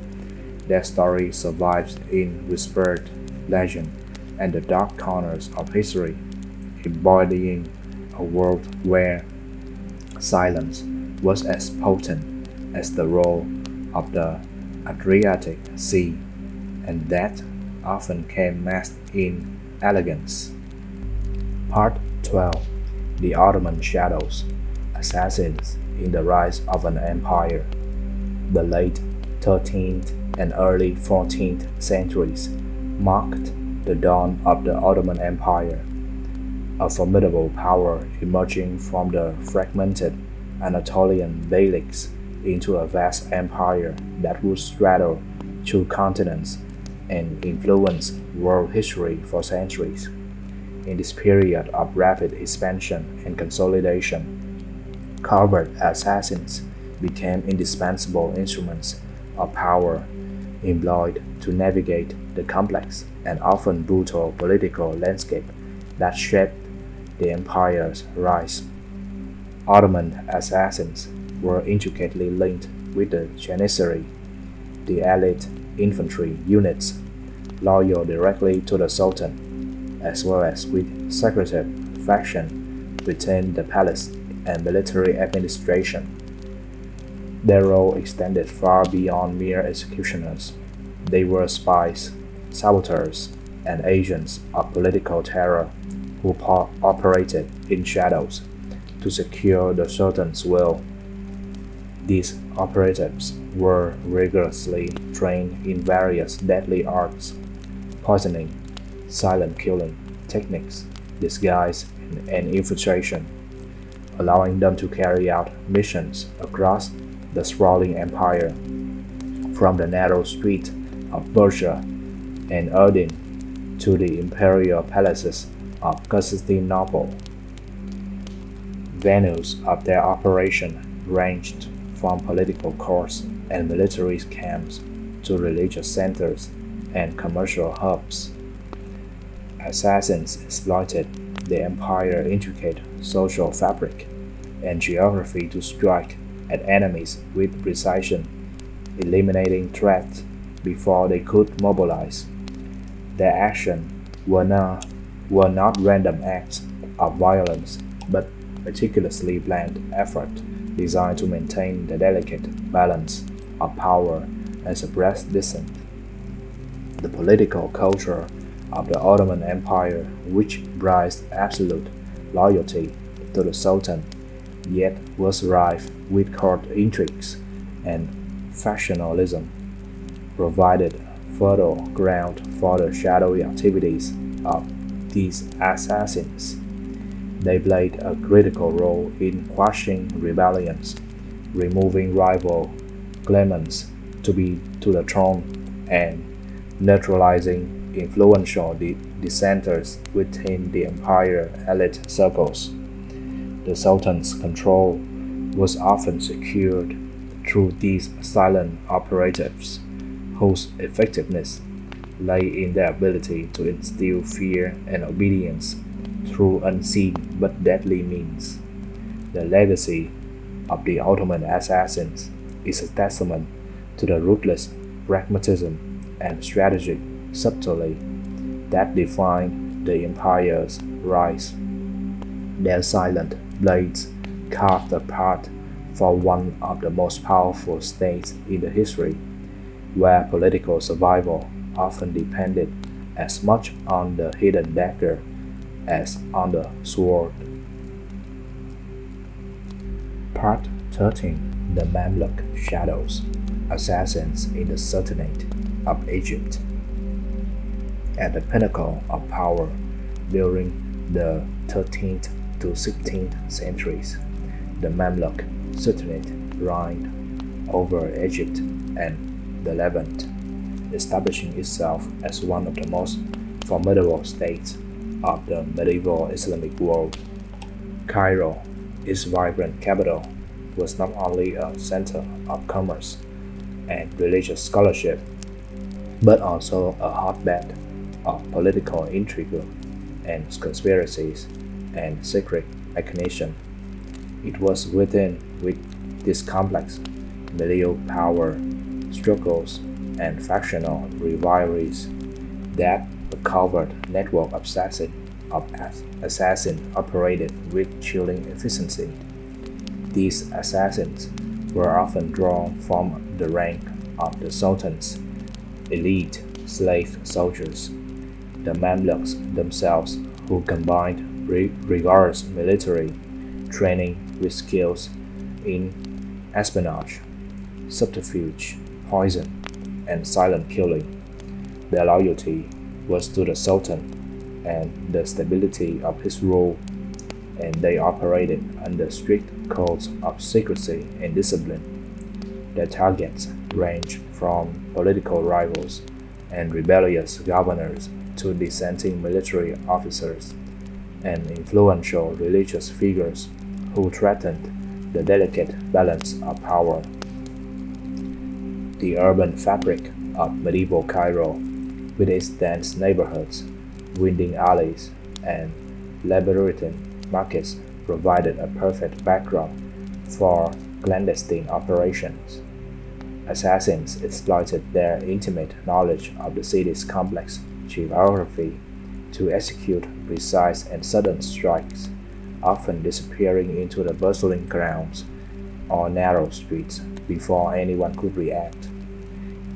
Their story survives in whispered legend and the dark corners of history, embodying a world where silence was as potent as the roar of the Adriatic Sea, and that often came masked in elegance. Part 12. The Ottoman Shadows. Assassins in the Rise of an Empire. The late 13th and early 14th centuries marked the dawn of the Ottoman Empire, a formidable power emerging from the fragmented Anatolian Beyliks into a vast empire that would straddle two continents and influence world history for centuries. In this period of rapid expansion and consolidation, covert assassins became indispensable instruments of power employed to navigate the complex and often brutal political landscape that shaped the empire's rise. Ottoman assassins were intricately linked with the Janissary, the elite infantry units loyal directly to the Sultan, as well as with secretive factions within the palace and military administration. Their role extended far beyond mere executioners. They were spies, saboteurs, and agents of political terror who operated in shadows to secure the Sultan's will. These operatives were rigorously trained in various deadly arts: poisoning, silent killing techniques, disguise, and infiltration, allowing them to carry out missions across the sprawling empire, from the narrow streets of Persia and Erdin to the imperial palaces of Constantinople. Venues of their operation ranged from political courts and military camps to religious centers and commercial hubs. Assassins exploited the empire's intricate social fabric, and geography to strike at enemies with precision, eliminating threats before they could mobilize. Their actions were not random acts of violence, but meticulously planned effort designed to maintain the delicate balance of power and suppress dissent. The political culture of the Ottoman Empire, which prized absolute loyalty to the Sultan, yet was rife with court intrigues and factionalism, provided fertile ground for the shadowy activities of these assassins. They played a critical role in quashing rebellions, removing rival claimants to the throne, and neutralizing influential dissenters within the empire elite circles. The Sultan's control was often secured through these silent operatives, whose effectiveness lay in their ability to instill fear and obedience through unseen but deadly means. The legacy of the Ottoman assassins is a testament to the ruthless pragmatism and strategic subtlety that defined the empire's rise. Their silent blades carved a path for one of the most powerful states in the history, where political survival often depended as much on the hidden dagger as on the sword. Part 13. The Mamluk Shadows, Assassins in the Sultanate of Egypt. At the pinnacle of power during the 13th to 16th centuries, the Mamluk Sultanate reigned over Egypt and the Levant, establishing itself as one of the most formidable states of the medieval Islamic world. Cairo, its vibrant capital, was not only a center of commerce and religious scholarship, but also a hotbed of political intrigue and conspiracies and secret machination. It was within with this complex milieu power struggles and factional rivalries that a covert network of assassins operated with chilling efficiency. These assassins were often drawn from the rank of the Sultan's elite slave soldiers, the Mamluks themselves, who combined rigorous military training with skills in espionage, subterfuge, poison, and silent killing. Their loyalty was to the Sultan and the stability of his rule, and they operated under strict codes of secrecy and discipline. Their targets ranged from political rivals and rebellious governors to dissenting military officers and influential religious figures who threatened the delicate balance of power. The urban fabric of medieval Cairo, with its dense neighborhoods, winding alleys, and labyrinthine markets, provided a perfect backdrop for clandestine operations. Assassins exploited their intimate knowledge of the city's complex geography to execute precise and sudden strikes, often disappearing into the bustling grounds or narrow streets before anyone could react.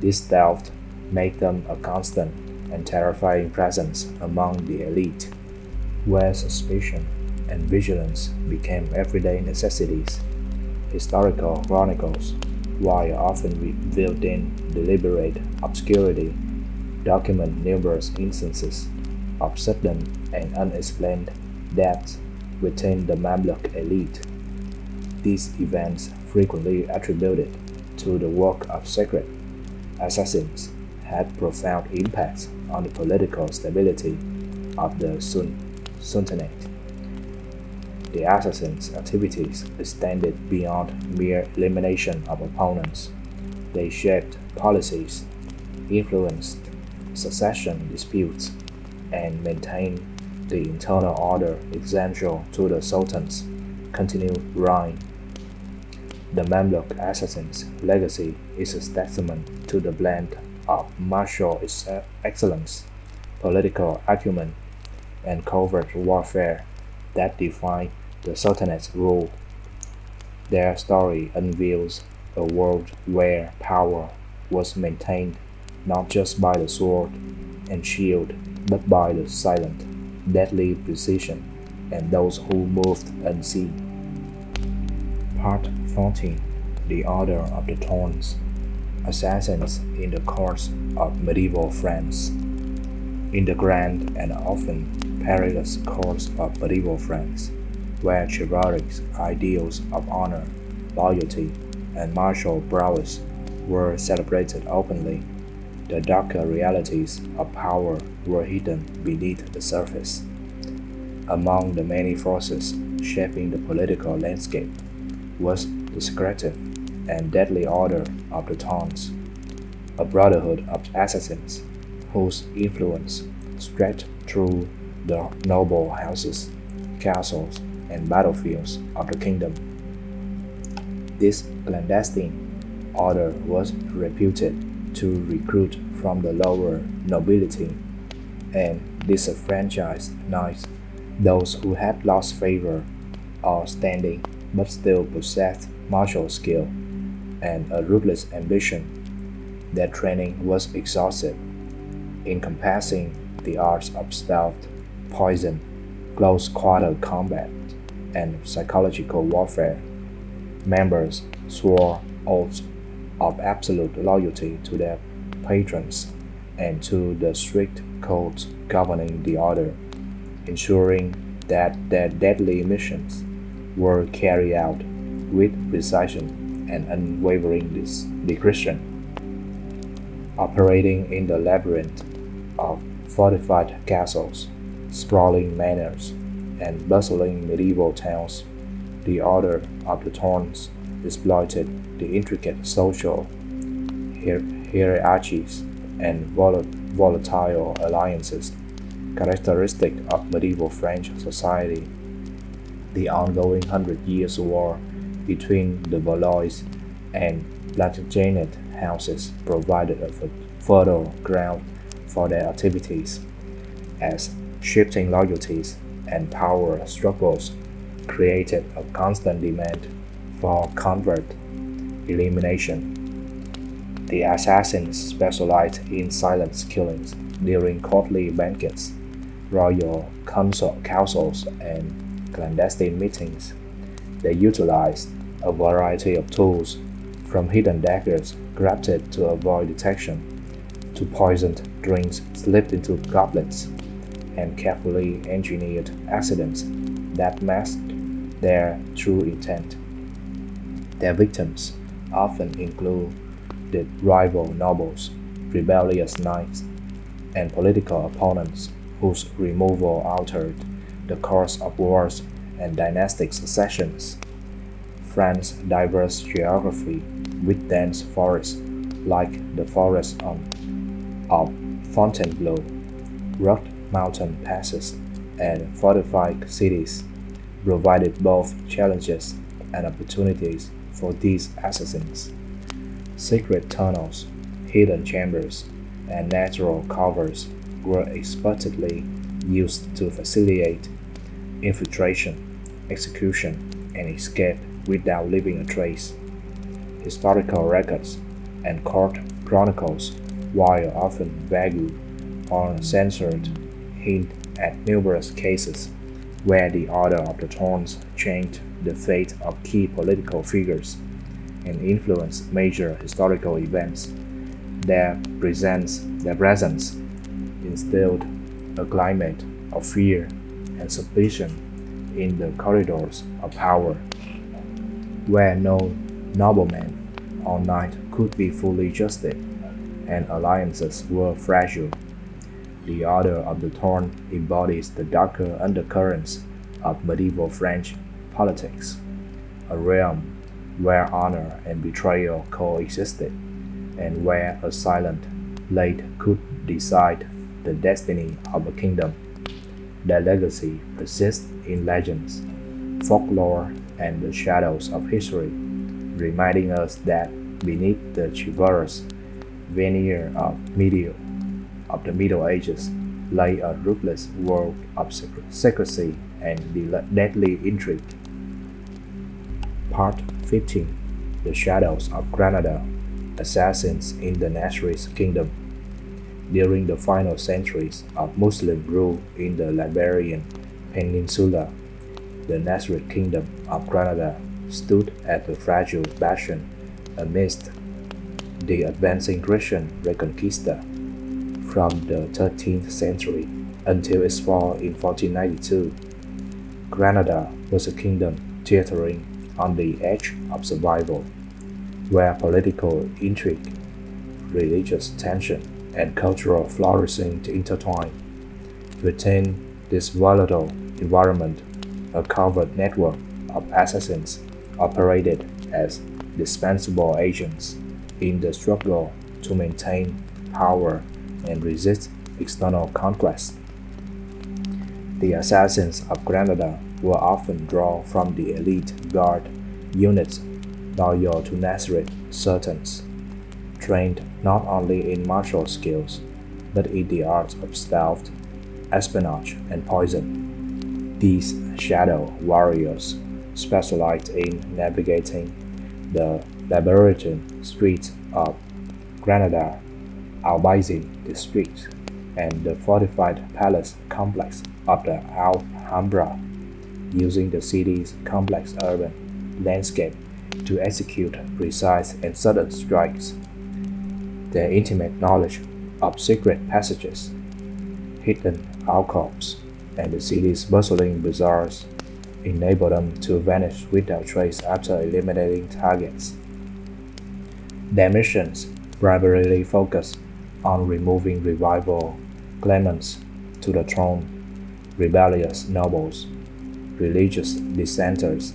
This stealth made them a constant and terrifying presence among the elite, where suspicion and vigilance became everyday necessities. Historical chronicles, while often veiled in deliberate obscurity, document numerous instances of sudden and unexplained deaths within the Mamluk elite. These events, frequently attributed to the work of secret assassins, had profound impacts on the political stability of the Sultanate. The assassins' activities extended beyond mere elimination of opponents. They shaped policies, influenced succession disputes, and maintained the internal order essential to the Sultan's continued reign. The Mamluk assassin's legacy is a testament to the blend of martial excellence, political acumen, and covert warfare that defined the Sultanate's rule. Their story unveils a world where power was maintained not just by the sword and shield, but by the silent, deadly precision and those who moved unseen. Part 14. The Order of the Thorns. Assassins in the courts of medieval France. In the grand and often perilous courts of medieval France, where chivalric ideals of honor, loyalty, and martial prowess were celebrated openly, the darker realities of power were hidden beneath the surface. Among the many forces shaping the political landscape was the secretive and deadly Order of the Thorns, a brotherhood of assassins whose influence stretched through the noble houses, castles, and battlefields of the kingdom. This clandestine order was reputed to recruit from the lower nobility and disenfranchised knights, those who had lost favor or standing but still possessed martial skill and a ruthless ambition. Their training was exhaustive, encompassing the arts of stealth, poison, close quarter combat, and psychological warfare. Members swore oaths of absolute loyalty to their patrons and to the strict codes governing the order, ensuring that their deadly missions were carried out with precision and unwavering discretion. Operating in the labyrinth of fortified castles, sprawling manors, and bustling medieval towns, the Order of the Thorns exploited the intricate social hierarchies and volatile alliances characteristic of medieval French society. The ongoing Hundred Years' War between the Valois and Plantagenet houses provided a fertile ground for their activities, as shifting loyalties and power struggles created a constant demand for covert elimination. The assassins specialized in silent killings during courtly banquets, royal councils, and clandestine meetings. They utilized a variety of tools, from hidden daggers grafted to avoid detection, to poisoned drinks slipped into goblets, and carefully engineered accidents that masked their true intent. Their victims often included rival nobles, rebellious knights, and political opponents whose removal altered the course of wars and dynastic successions. France's diverse geography, with dense forests like the forest of Fontainebleau, rugged mountain passes, and fortified cities, provided both challenges and opportunities for these assassins. Secret tunnels, hidden chambers, and natural covers were expertly used to facilitate infiltration, execution, and escape without leaving a trace. Historical records and court chronicles, while often vague or censored, hint at numerous cases where the Order of the Thorns changed the fate of key political figures and influenced major historical events. Their presence instilled a climate of fear and suspicion in the corridors of power, where no nobleman or knight could be fully trusted, and alliances were fragile. The Order of the Thorn embodies the darker undercurrents of medieval French politics, a realm where honor and betrayal coexisted, and where a silent blade could decide the destiny of a kingdom. Their legacy persists in legends, folklore, and the shadows of history, reminding us that beneath the chivalrous veneer of the Middle Ages lay a ruthless world of secrecy and deadly intrigue. Part 15: The Shadows of Granada. Assassins in the Nasrid Kingdom. During the final centuries of Muslim rule in the Iberian Peninsula, the Nasrid Kingdom of Granada stood as a fragile bastion amidst the advancing Christian Reconquista. From the 13th century until its fall in 1492, Granada was a kingdom teetering on the edge of survival, where political intrigue, religious tension, and cultural flourishing intertwined. Within this volatile environment, a covert network of assassins operated as dispensable agents in the struggle to maintain power and resist external conquest. The assassins of Granada were often drawn from the elite guard units loyal to Nasrid sultans, trained not only in martial skills, but in the arts of stealth, espionage, and poison. These shadow warriors specialized in navigating the labyrinthine streets of Granada, Albayzin district, and the fortified palace complex of the Alhambra, using the city's complex urban landscape to execute precise and sudden strikes. Their intimate knowledge of secret passages, hidden alcoves, and the city's bustling bazaars enable them to vanish without trace after eliminating targets. Their missions primarily focus on removing rival claimants to the throne, rebellious nobles, religious dissenters,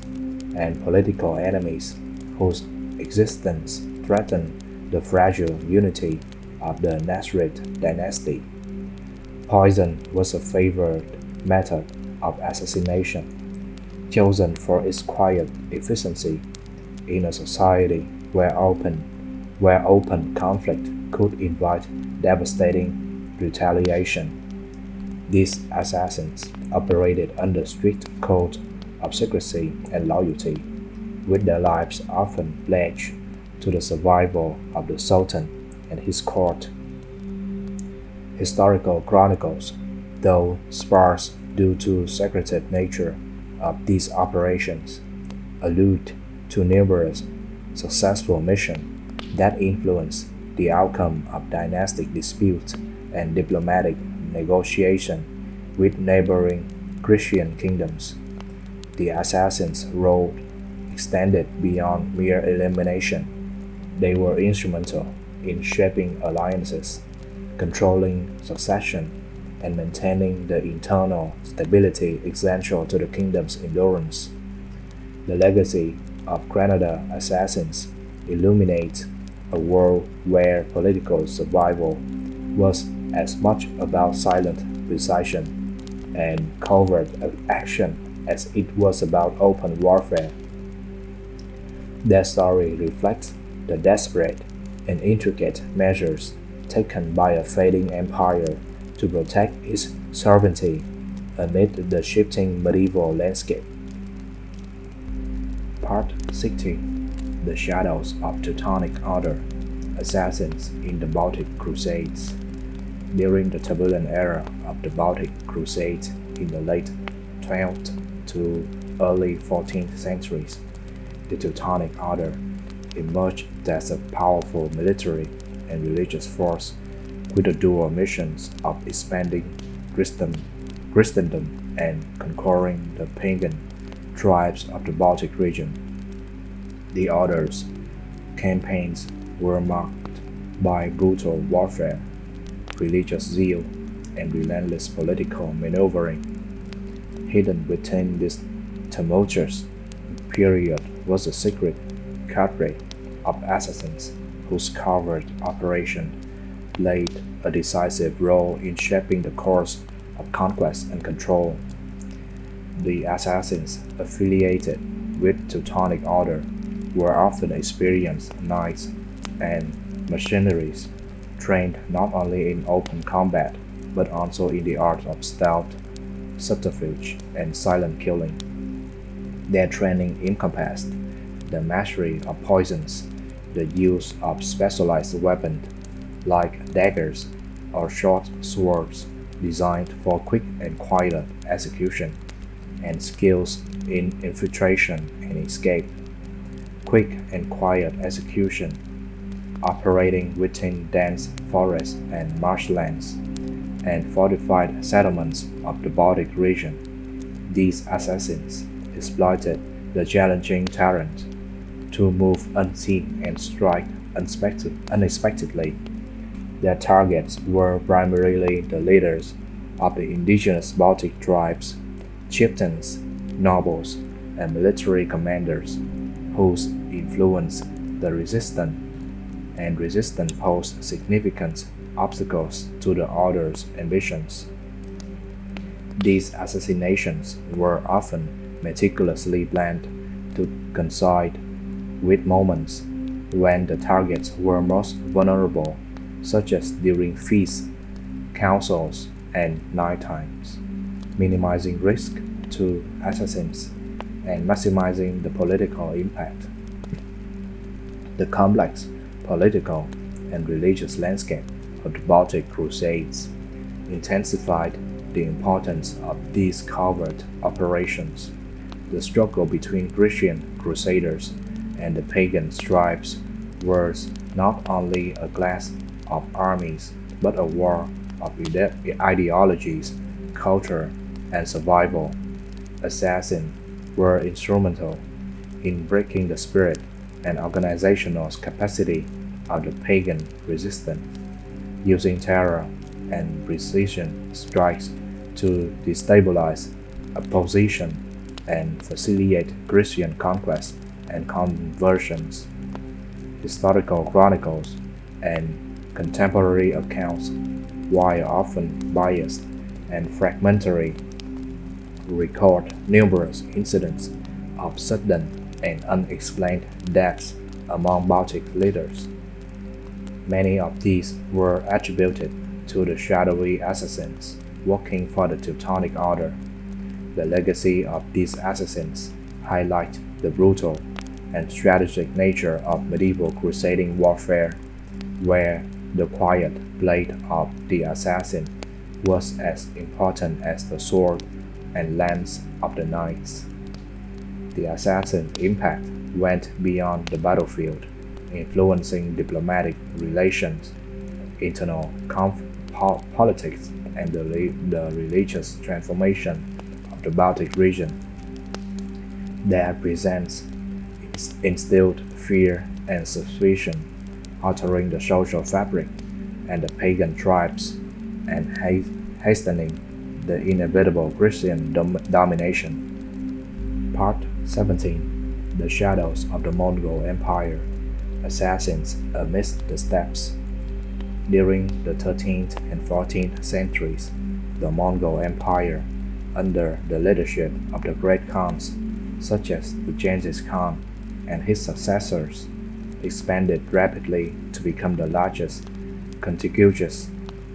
and political enemies whose existence threatened the fragile unity of the Nasrid dynasty. Poison was a favored method of assassination, chosen for its quiet efficiency in a society where open conflict could invite devastating retaliation. These assassins operated under strict code of secrecy and loyalty, with their lives often pledged to the survival of the Sultan and his court. Historical chronicles, though sparse due to secretive nature of these operations, allude to numerous successful missions that influenced the outcome of dynastic disputes and diplomatic negotiations with neighboring Christian kingdoms. The assassins' role extended beyond mere elimination. They were instrumental in shaping alliances, controlling succession, and maintaining the internal stability essential to the kingdom's endurance. The legacy of Granada assassins illuminates a world where political survival was as much about silent precision and covert action as it was about open warfare. Their story reflects the desperate and intricate measures taken by a fading empire to protect its sovereignty amid the shifting medieval landscape. Part 16: The Shadows of Teutonic Order. Assassins in the Baltic Crusades. During the turbulent era of the Baltic Crusades in the late 12th to early 14th centuries, the Teutonic Order emerged as a powerful military and religious force with the dual missions of expanding Christendom and conquering the pagan tribes of the Baltic region. The Order's campaigns were marked by brutal warfare, religious zeal, and relentless political maneuvering. Hidden within this tumultuous period was a secret cadre of assassins whose covert operation played a decisive role in shaping the course of conquest and control. The assassins affiliated with Teutonic Order were often experienced knights and mercenaries, trained not only in open combat but also in the art of stealth, subterfuge, and silent killing. Their training encompassed the mastery of poisons, the use of specialized weapons like daggers or short swords designed for quick and quiet execution, and skills in infiltration and escape. Quick and quiet execution, operating within dense forests and marshlands, and fortified settlements of the Baltic region. These assassins exploited the challenging terrain to move unseen and strike unexpectedly. Their targets were primarily the leaders of the indigenous Baltic tribes, chieftains, nobles, and military commanders, whose influence the resistance posed significant obstacles to the order's ambitions. These assassinations were often meticulously planned to coincide with moments when the targets were most vulnerable, such as during feasts, councils, and night times, minimizing risk to assassins and maximizing the political impact. The complex political and religious landscape of the Baltic Crusades intensified the importance of these covert operations. The struggle between Christian crusaders and the pagan tribes was not only a clash of armies, but a war of ideologies, culture, and survival. Assassins were instrumental in breaking the spirit and organizational capacity of the pagan resistance, using terror and precision strikes to destabilize opposition and facilitate Christian conquest and conversions. Historical chronicles and contemporary accounts, while often biased and fragmentary, record numerous incidents of sudden and unexplained deaths among Baltic leaders. Many of these were attributed to the shadowy assassins working for the Teutonic Order. The legacy of these assassins highlight the brutal and strategic nature of medieval crusading warfare, where the quiet blade of the assassin was as important as the sword and lance of the knights. The assassin's impact went beyond the battlefield, influencing diplomatic relations, internal politics, and the religious transformation of the Baltic region. Their presence instilled fear and suspicion, altering the social fabric and the pagan tribes, and hastening the inevitable Christian domination. Part 17. The Shadows of the Mongol Empire. Assassins amidst the steppes. During the 13th and 14th centuries, the Mongol Empire, under the leadership of the great Khans, such as the Genghis Khan and his successors, expanded rapidly to become the largest contiguous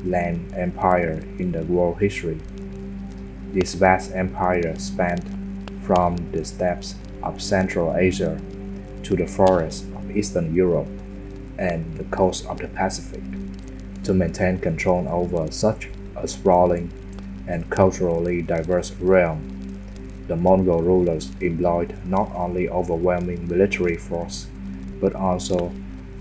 land empire in the world history. This vast empire spanned from the steppes of Central Asia to the forests of Eastern Europe and the coast of the Pacific. To maintain control over such a sprawling and culturally diverse realm, the Mongol rulers employed not only overwhelming military force, but also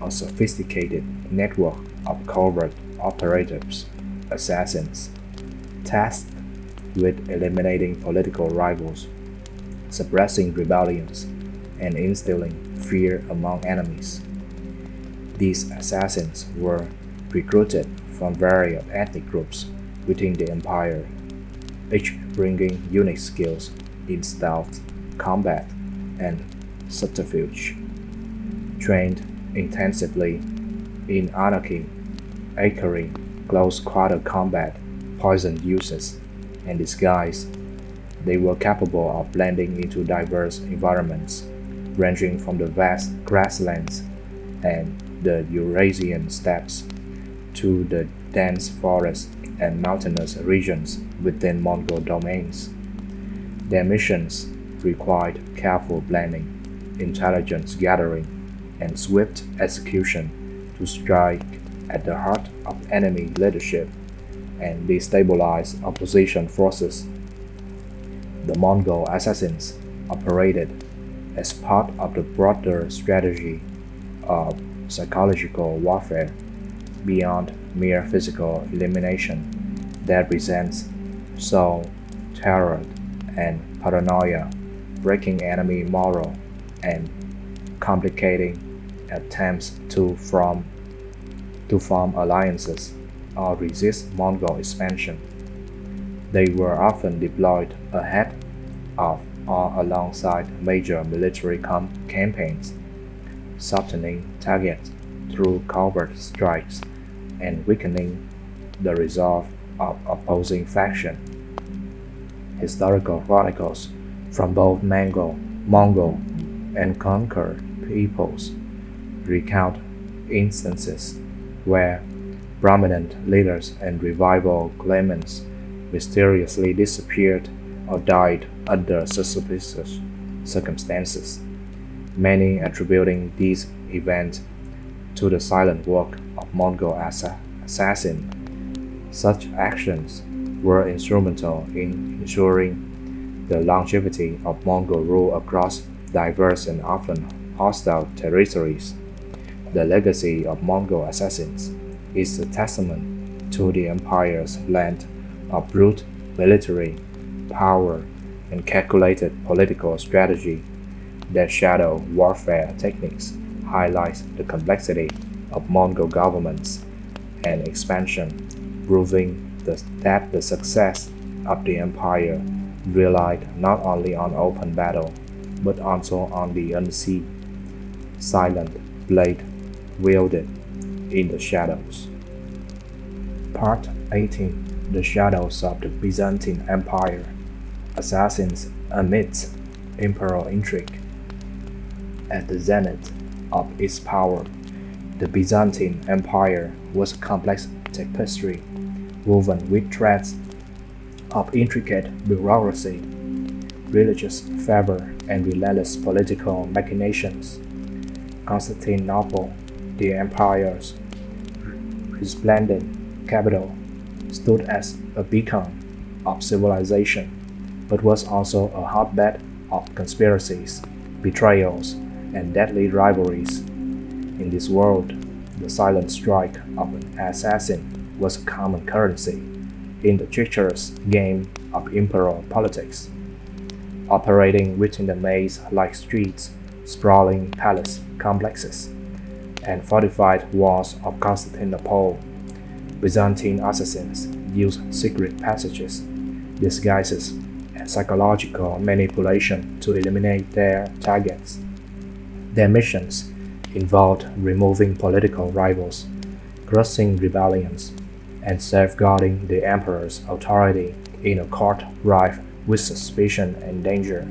a sophisticated network of covert operatives, assassins, tasked with eliminating political rivals, suppressing rebellions, and instilling fear among enemies. These assassins were recruited from various ethnic groups within the empire, each bringing unique skills in stealth, combat, and subterfuge. Trained intensively in anarchy, archery, close quarter combat, poison uses, and disguise, They were capable of blending into diverse environments, ranging from the vast grasslands and the Eurasian steppes to the dense forests and mountainous regions within Mongol domains. Their missions required careful planning, intelligence gathering, and swift execution to strike at the heart of enemy leadership and destabilize opposition forces. The Mongol assassins operated as part of the broader strategy of psychological warfare beyond mere physical elimination that presents soul, terror, and paranoia, breaking enemy morale and complicating attempts to form alliances or resist Mongol expansion. They were often deployed ahead of or alongside major military campaigns, softening targets through covert strikes and weakening the resolve of opposing factions. Historical chronicles from both Mongol and conquered peoples recount instances where prominent leaders and revival claimants mysteriously disappeared or died under suspicious circumstances, many attributing these events to the silent work of Mongol assassins. Such actions were instrumental in ensuring the longevity of Mongol rule across diverse and often hostile territories. The legacy of Mongol assassins is a testament to the empire's blend of brute military power and calculated political strategy. Their shadow warfare techniques highlight the complexity of Mongol governments and expansion, proving that the success of the empire relied not only on open battle, but also on the unseen, silent blade wielded in the shadows. Part 18: The Shadows of the Byzantine Empire. Assassins amidst Imperial Intrigue. At the zenith of its power, the Byzantine Empire was a complex tapestry woven with threads of intricate bureaucracy, religious fervor, and relentless political machinations. Constantinople, the empire's resplendent capital, stood as a beacon of civilization, but was also a hotbed of conspiracies, betrayals, and deadly rivalries. In this world, the silent strike of an assassin was a common currency in the treacherous game of imperial politics. Operating within the maze-like streets, sprawling palace complexes, and fortified walls of Constantinople, Byzantine assassins used secret passages, disguises, and psychological manipulation to eliminate their targets. Their missions involved removing political rivals, crushing rebellions, and safeguarding the emperor's authority in a court rife with suspicion and danger.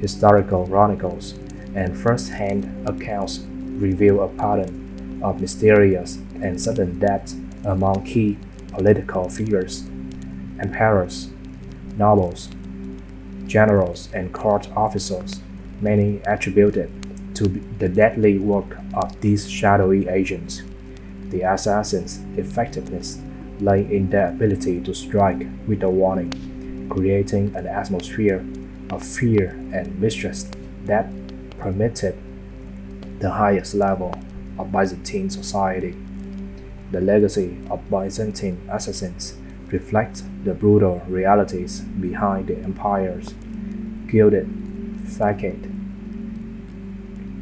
Historical chronicles and first-hand accounts reveal a pattern of mysterious and sudden deaths among key political figures, emperors, nobles, generals, and court officials, many attributed to the deadly work of these shadowy agents. The assassins' effectiveness lay in their ability to strike with a warning, creating an atmosphere of fear and mistrust that permitted the highest level of Byzantine society. The legacy of Byzantine assassins reflects the brutal realities behind the empire's gilded facade.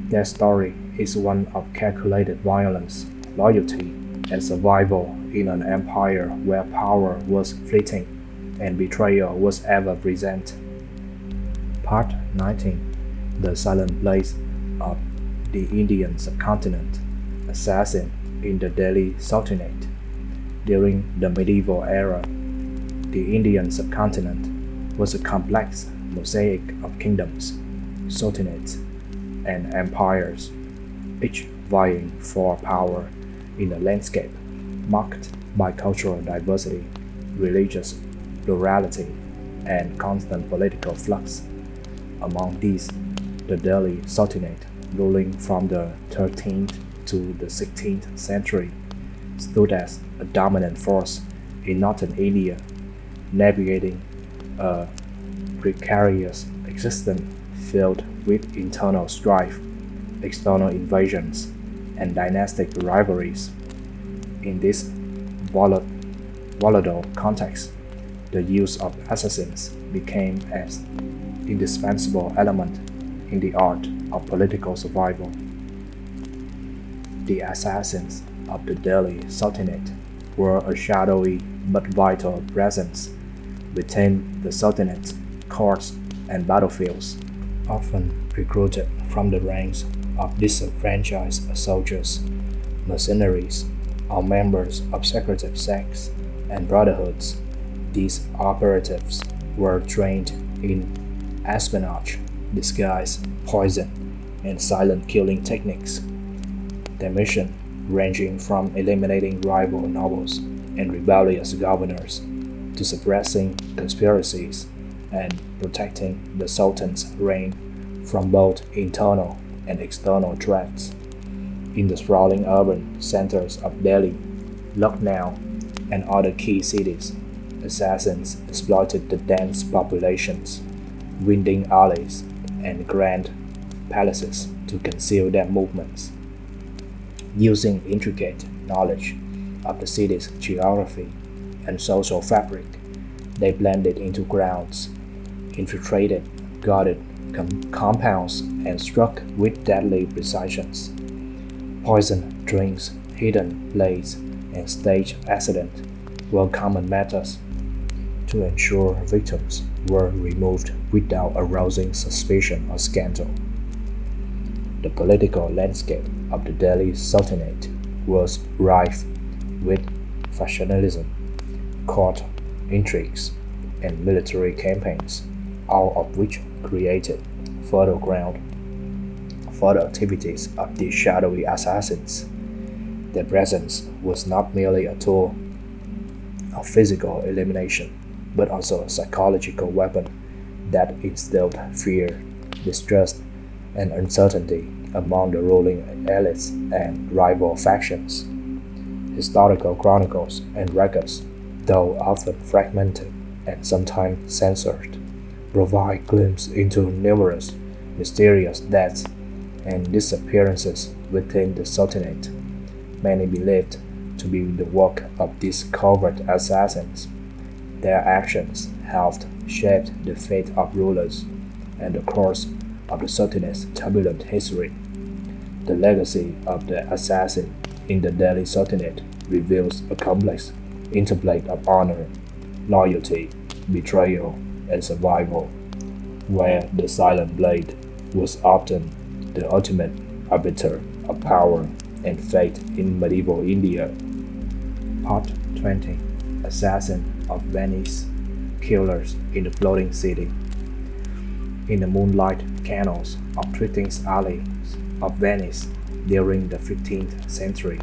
Their story is one of calculated violence, loyalty, and survival in an empire where power was fleeting and betrayal was ever present. Part 19: The Silent Blade of the Indian Subcontinent. Assassin in the Delhi Sultanate. During the medieval era, the Indian subcontinent was a complex mosaic of kingdoms, sultanates, and empires, each vying for power in a landscape marked by cultural diversity, religious plurality, and constant political flux. Among these, the Delhi Sultanate, ruling from the 13th to the 16th century, stood as a dominant force in northern India, navigating a precarious existence filled with internal strife, external invasions, and dynastic rivalries. In this volatile context, the use of assassins became an indispensable element in the art of political survival. The assassins of the Delhi Sultanate were a shadowy but vital presence within the Sultanate's courts and battlefields, often recruited from the ranks of disenfranchised soldiers, mercenaries, or members of secretive sects and brotherhoods. These operatives were trained in espionage, disguise, poison, and silent killing techniques. Their mission ranging from eliminating rival nobles and rebellious governors to suppressing conspiracies and protecting the Sultan's reign from both internal and external threats. In the sprawling urban centers of Delhi, Lucknow, and other key cities, assassins exploited the dense populations, winding alleys, and grand palaces to conceal their movements. Using intricate knowledge of the city's geography and social fabric, they blended into crowds, infiltrated guarded compounds, and struck with deadly precision. Poisoned drinks, hidden blades, and staged accidents were common methods to ensure victims were removed without arousing suspicion or scandal. The political landscape of the Delhi Sultanate was rife with factionalism, court intrigues, and military campaigns, all of which created fertile ground for the activities of these shadowy assassins. Their presence was not merely a tool of physical elimination, but also a psychological weapon that instilled fear, distrust, and uncertainty among the ruling elites and rival factions. Historical chronicles and records, though often fragmented and sometimes censored, provide glimpses into numerous mysterious deaths and disappearances within the Sultanate, many believed to be the work of these covert assassins. Their actions helped shape the fate of rulers and the course of the Sultanate's turbulent history. The legacy of the assassin in the Delhi Sultanate reveals a complex interplay of honor, loyalty, betrayal, and survival, where the silent blade was often the ultimate arbiter of power and fate in medieval India. Part 20. Assassin of Venice. Killers in the Floating City. In the moonlight canals of twisting alleys of Venice during the 15th century,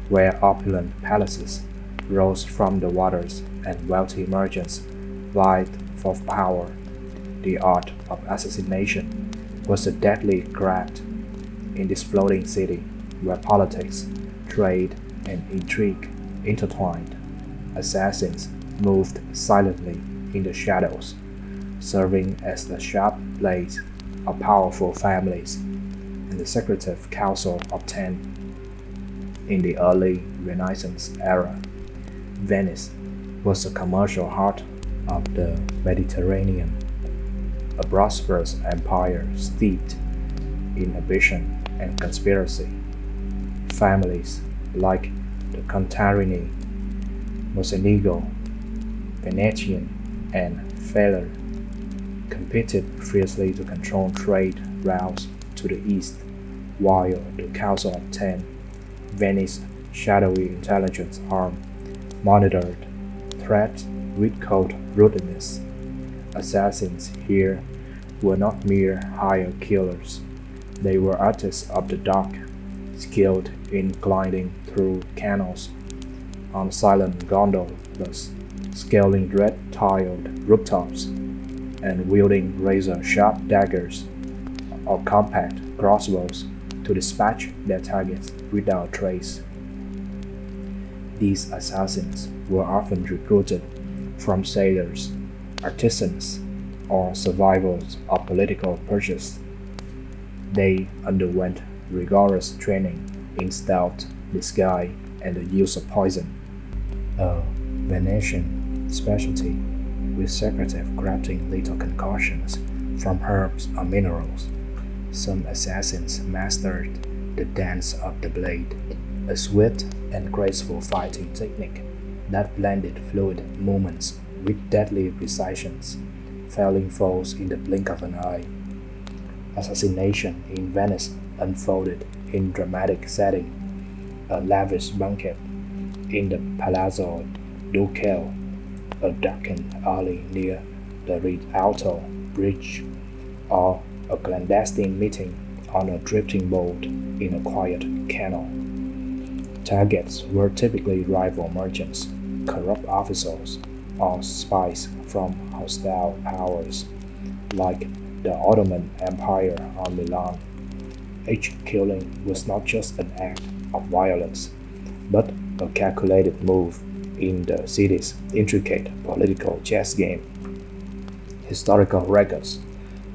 where opulent palaces rose from the waters and wealthy merchants vied for power, the art of assassination was a deadly craft. In this floating city, where politics, trade, and intrigue intertwined, assassins moved silently in the shadows, serving as the sharp blades of powerful families and the secretive counsel of 10. In the early Renaissance era, Venice was the commercial heart of the Mediterranean, a prosperous empire steeped in ambition and conspiracy. Families like the Contarini, Mocenigo, Venetian, and Feudal competed fiercely to control trade routes to the east, while the Council of Ten, Venice's shadowy intelligence arm, monitored threats with cold rudeness. Assassins here were not mere hired killers. They were artists of the dark, skilled in gliding through canals, on silent gondolas, scaling red-tiled rooftops, and wielding razor-sharp daggers or compact crossbows to dispatch their targets without trace. These assassins were often recruited from sailors, artisans, or survivors of political pursuits. They underwent rigorous training in stealth, disguise, and the use of poison, a Venetian specialty, with secretive crafting lethal concoctions from herbs or minerals. Some assassins mastered the dance of the blade, a swift and graceful fighting technique that blended fluid movements with deadly precisions, felling foes in the blink of an eye. Assassination in Venice unfolded in dramatic setting, a lavish banquet in the Palazzo Ducale, a darkened alley near the Rialto Bridge, or a clandestine meeting on a drifting boat in a quiet canal. Targets were typically rival merchants, corrupt officials, or spies from hostile powers, like the Ottoman Empire or Milan. Each killing was not just an act of violence, but a calculated move in the city's intricate political chess game. Historical records,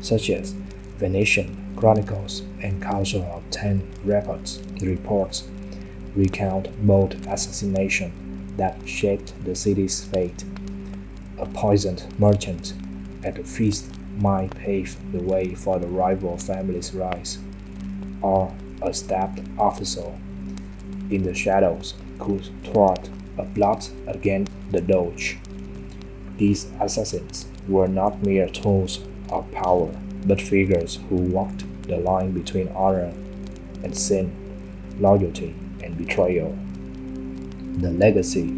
such as Venetian chronicles and Council of Ten reports, recount bold assassination that shaped the city's fate. A poisoned merchant at a feast might pave the way for the rival family's rise, or a stabbed officer in the shadows could thwart a plot against the Doge. These assassins were not mere tools of power, but figures who walked the line between honor and sin, loyalty and betrayal. The legacy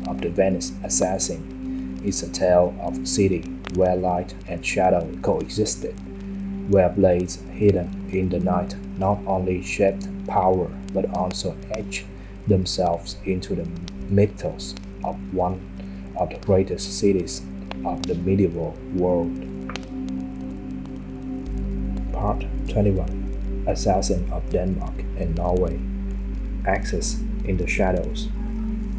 of the Venice assassin is a tale of a city where light and shadow coexisted, where blades hidden in the night not only shaped power but also etched themselves into the mythos of one of the greatest cities of the medieval world. Part 21: Assassin of Denmark and Norway. Axis in the shadows.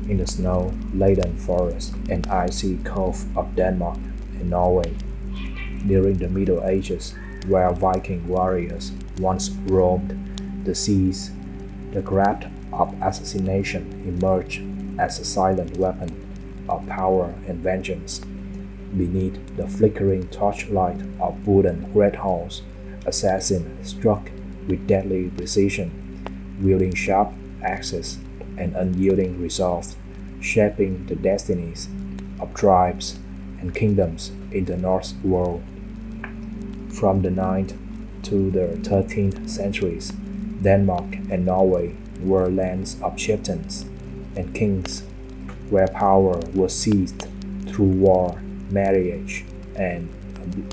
In the snow-laden forest and icy coast of Denmark and Norway, during the Middle Ages, where Viking warriors once roamed the seas, the craft of assassination emerged as a silent weapon of power and vengeance. Beneath the flickering torchlight of wooden great halls, assassins struck with deadly precision, wielding sharp axes and unyielding resolve, shaping the destinies of tribes and kingdoms in the Norse world. From the 9th to the 13th centuries, Denmark and Norway were lands of chieftains and kings, where power was seized through war, marriage, and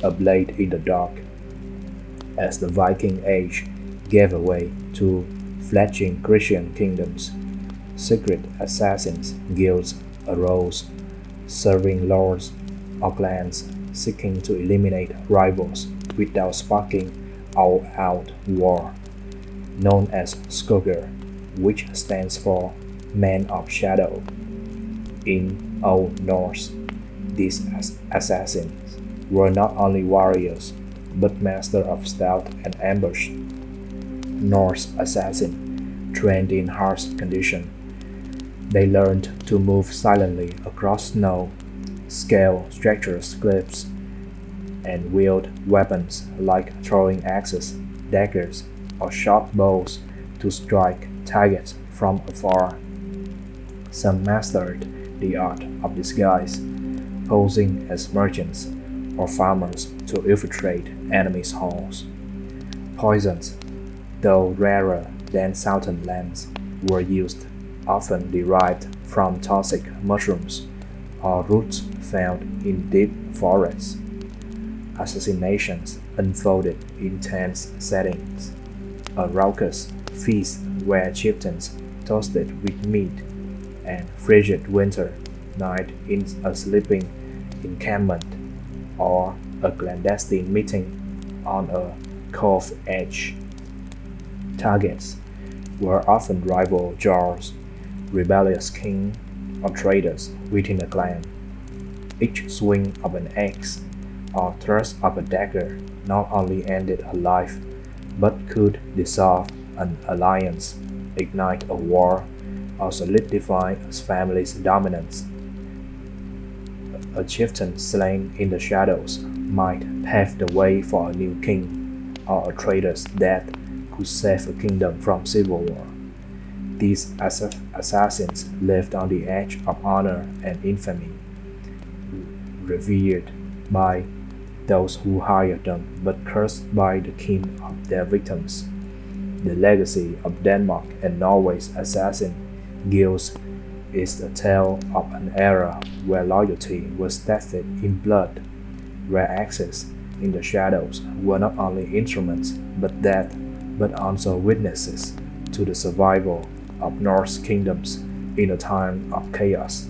a blade in the dark. As the Viking Age gave way to fledgling Christian kingdoms, secret assassins guilds arose, serving lords or clans seeking to eliminate rivals without sparking all-out war, known as Skoger, which stands for Man of Shadow. In Old Norse, these assassins were not only warriors, but masters of stealth and ambush. Norse assassins trained in harsh conditions. They learned to move silently across snow, scale treacherous cliffs, and wield weapons like throwing axes, daggers, or short bows to strike targets from afar. Some mastered the art of disguise, posing as merchants or farmers to infiltrate enemies' halls. Poisons, though rarer than southern lands, were used, often derived from toxic mushrooms or roots found in deep forests. Assassinations unfolded in tense settings. A raucous feast where chieftains toasted with meat, and frigid winter night in a sleeping encampment, or a clandestine meeting on a cove edge. Targets were often rival jarls, rebellious king, or traders within a clan. Each swing of an axe or thrust of a dagger not only ended a life, but could dissolve an alliance, ignite a war, or solidify a family's dominance. A chieftain slain in the shadows might pave the way for a new king, or a trader's death could save a kingdom from civil war. These assassins lived on the edge of honor and infamy, revered by those who hired them, but cursed by the kin of their victims. The legacy of Denmark and Norway's assassin guilds is a tale of an era where loyalty was tested in blood, where axes in the shadows were not only instruments but also witnesses to the survival of Norse kingdoms in a time of chaos.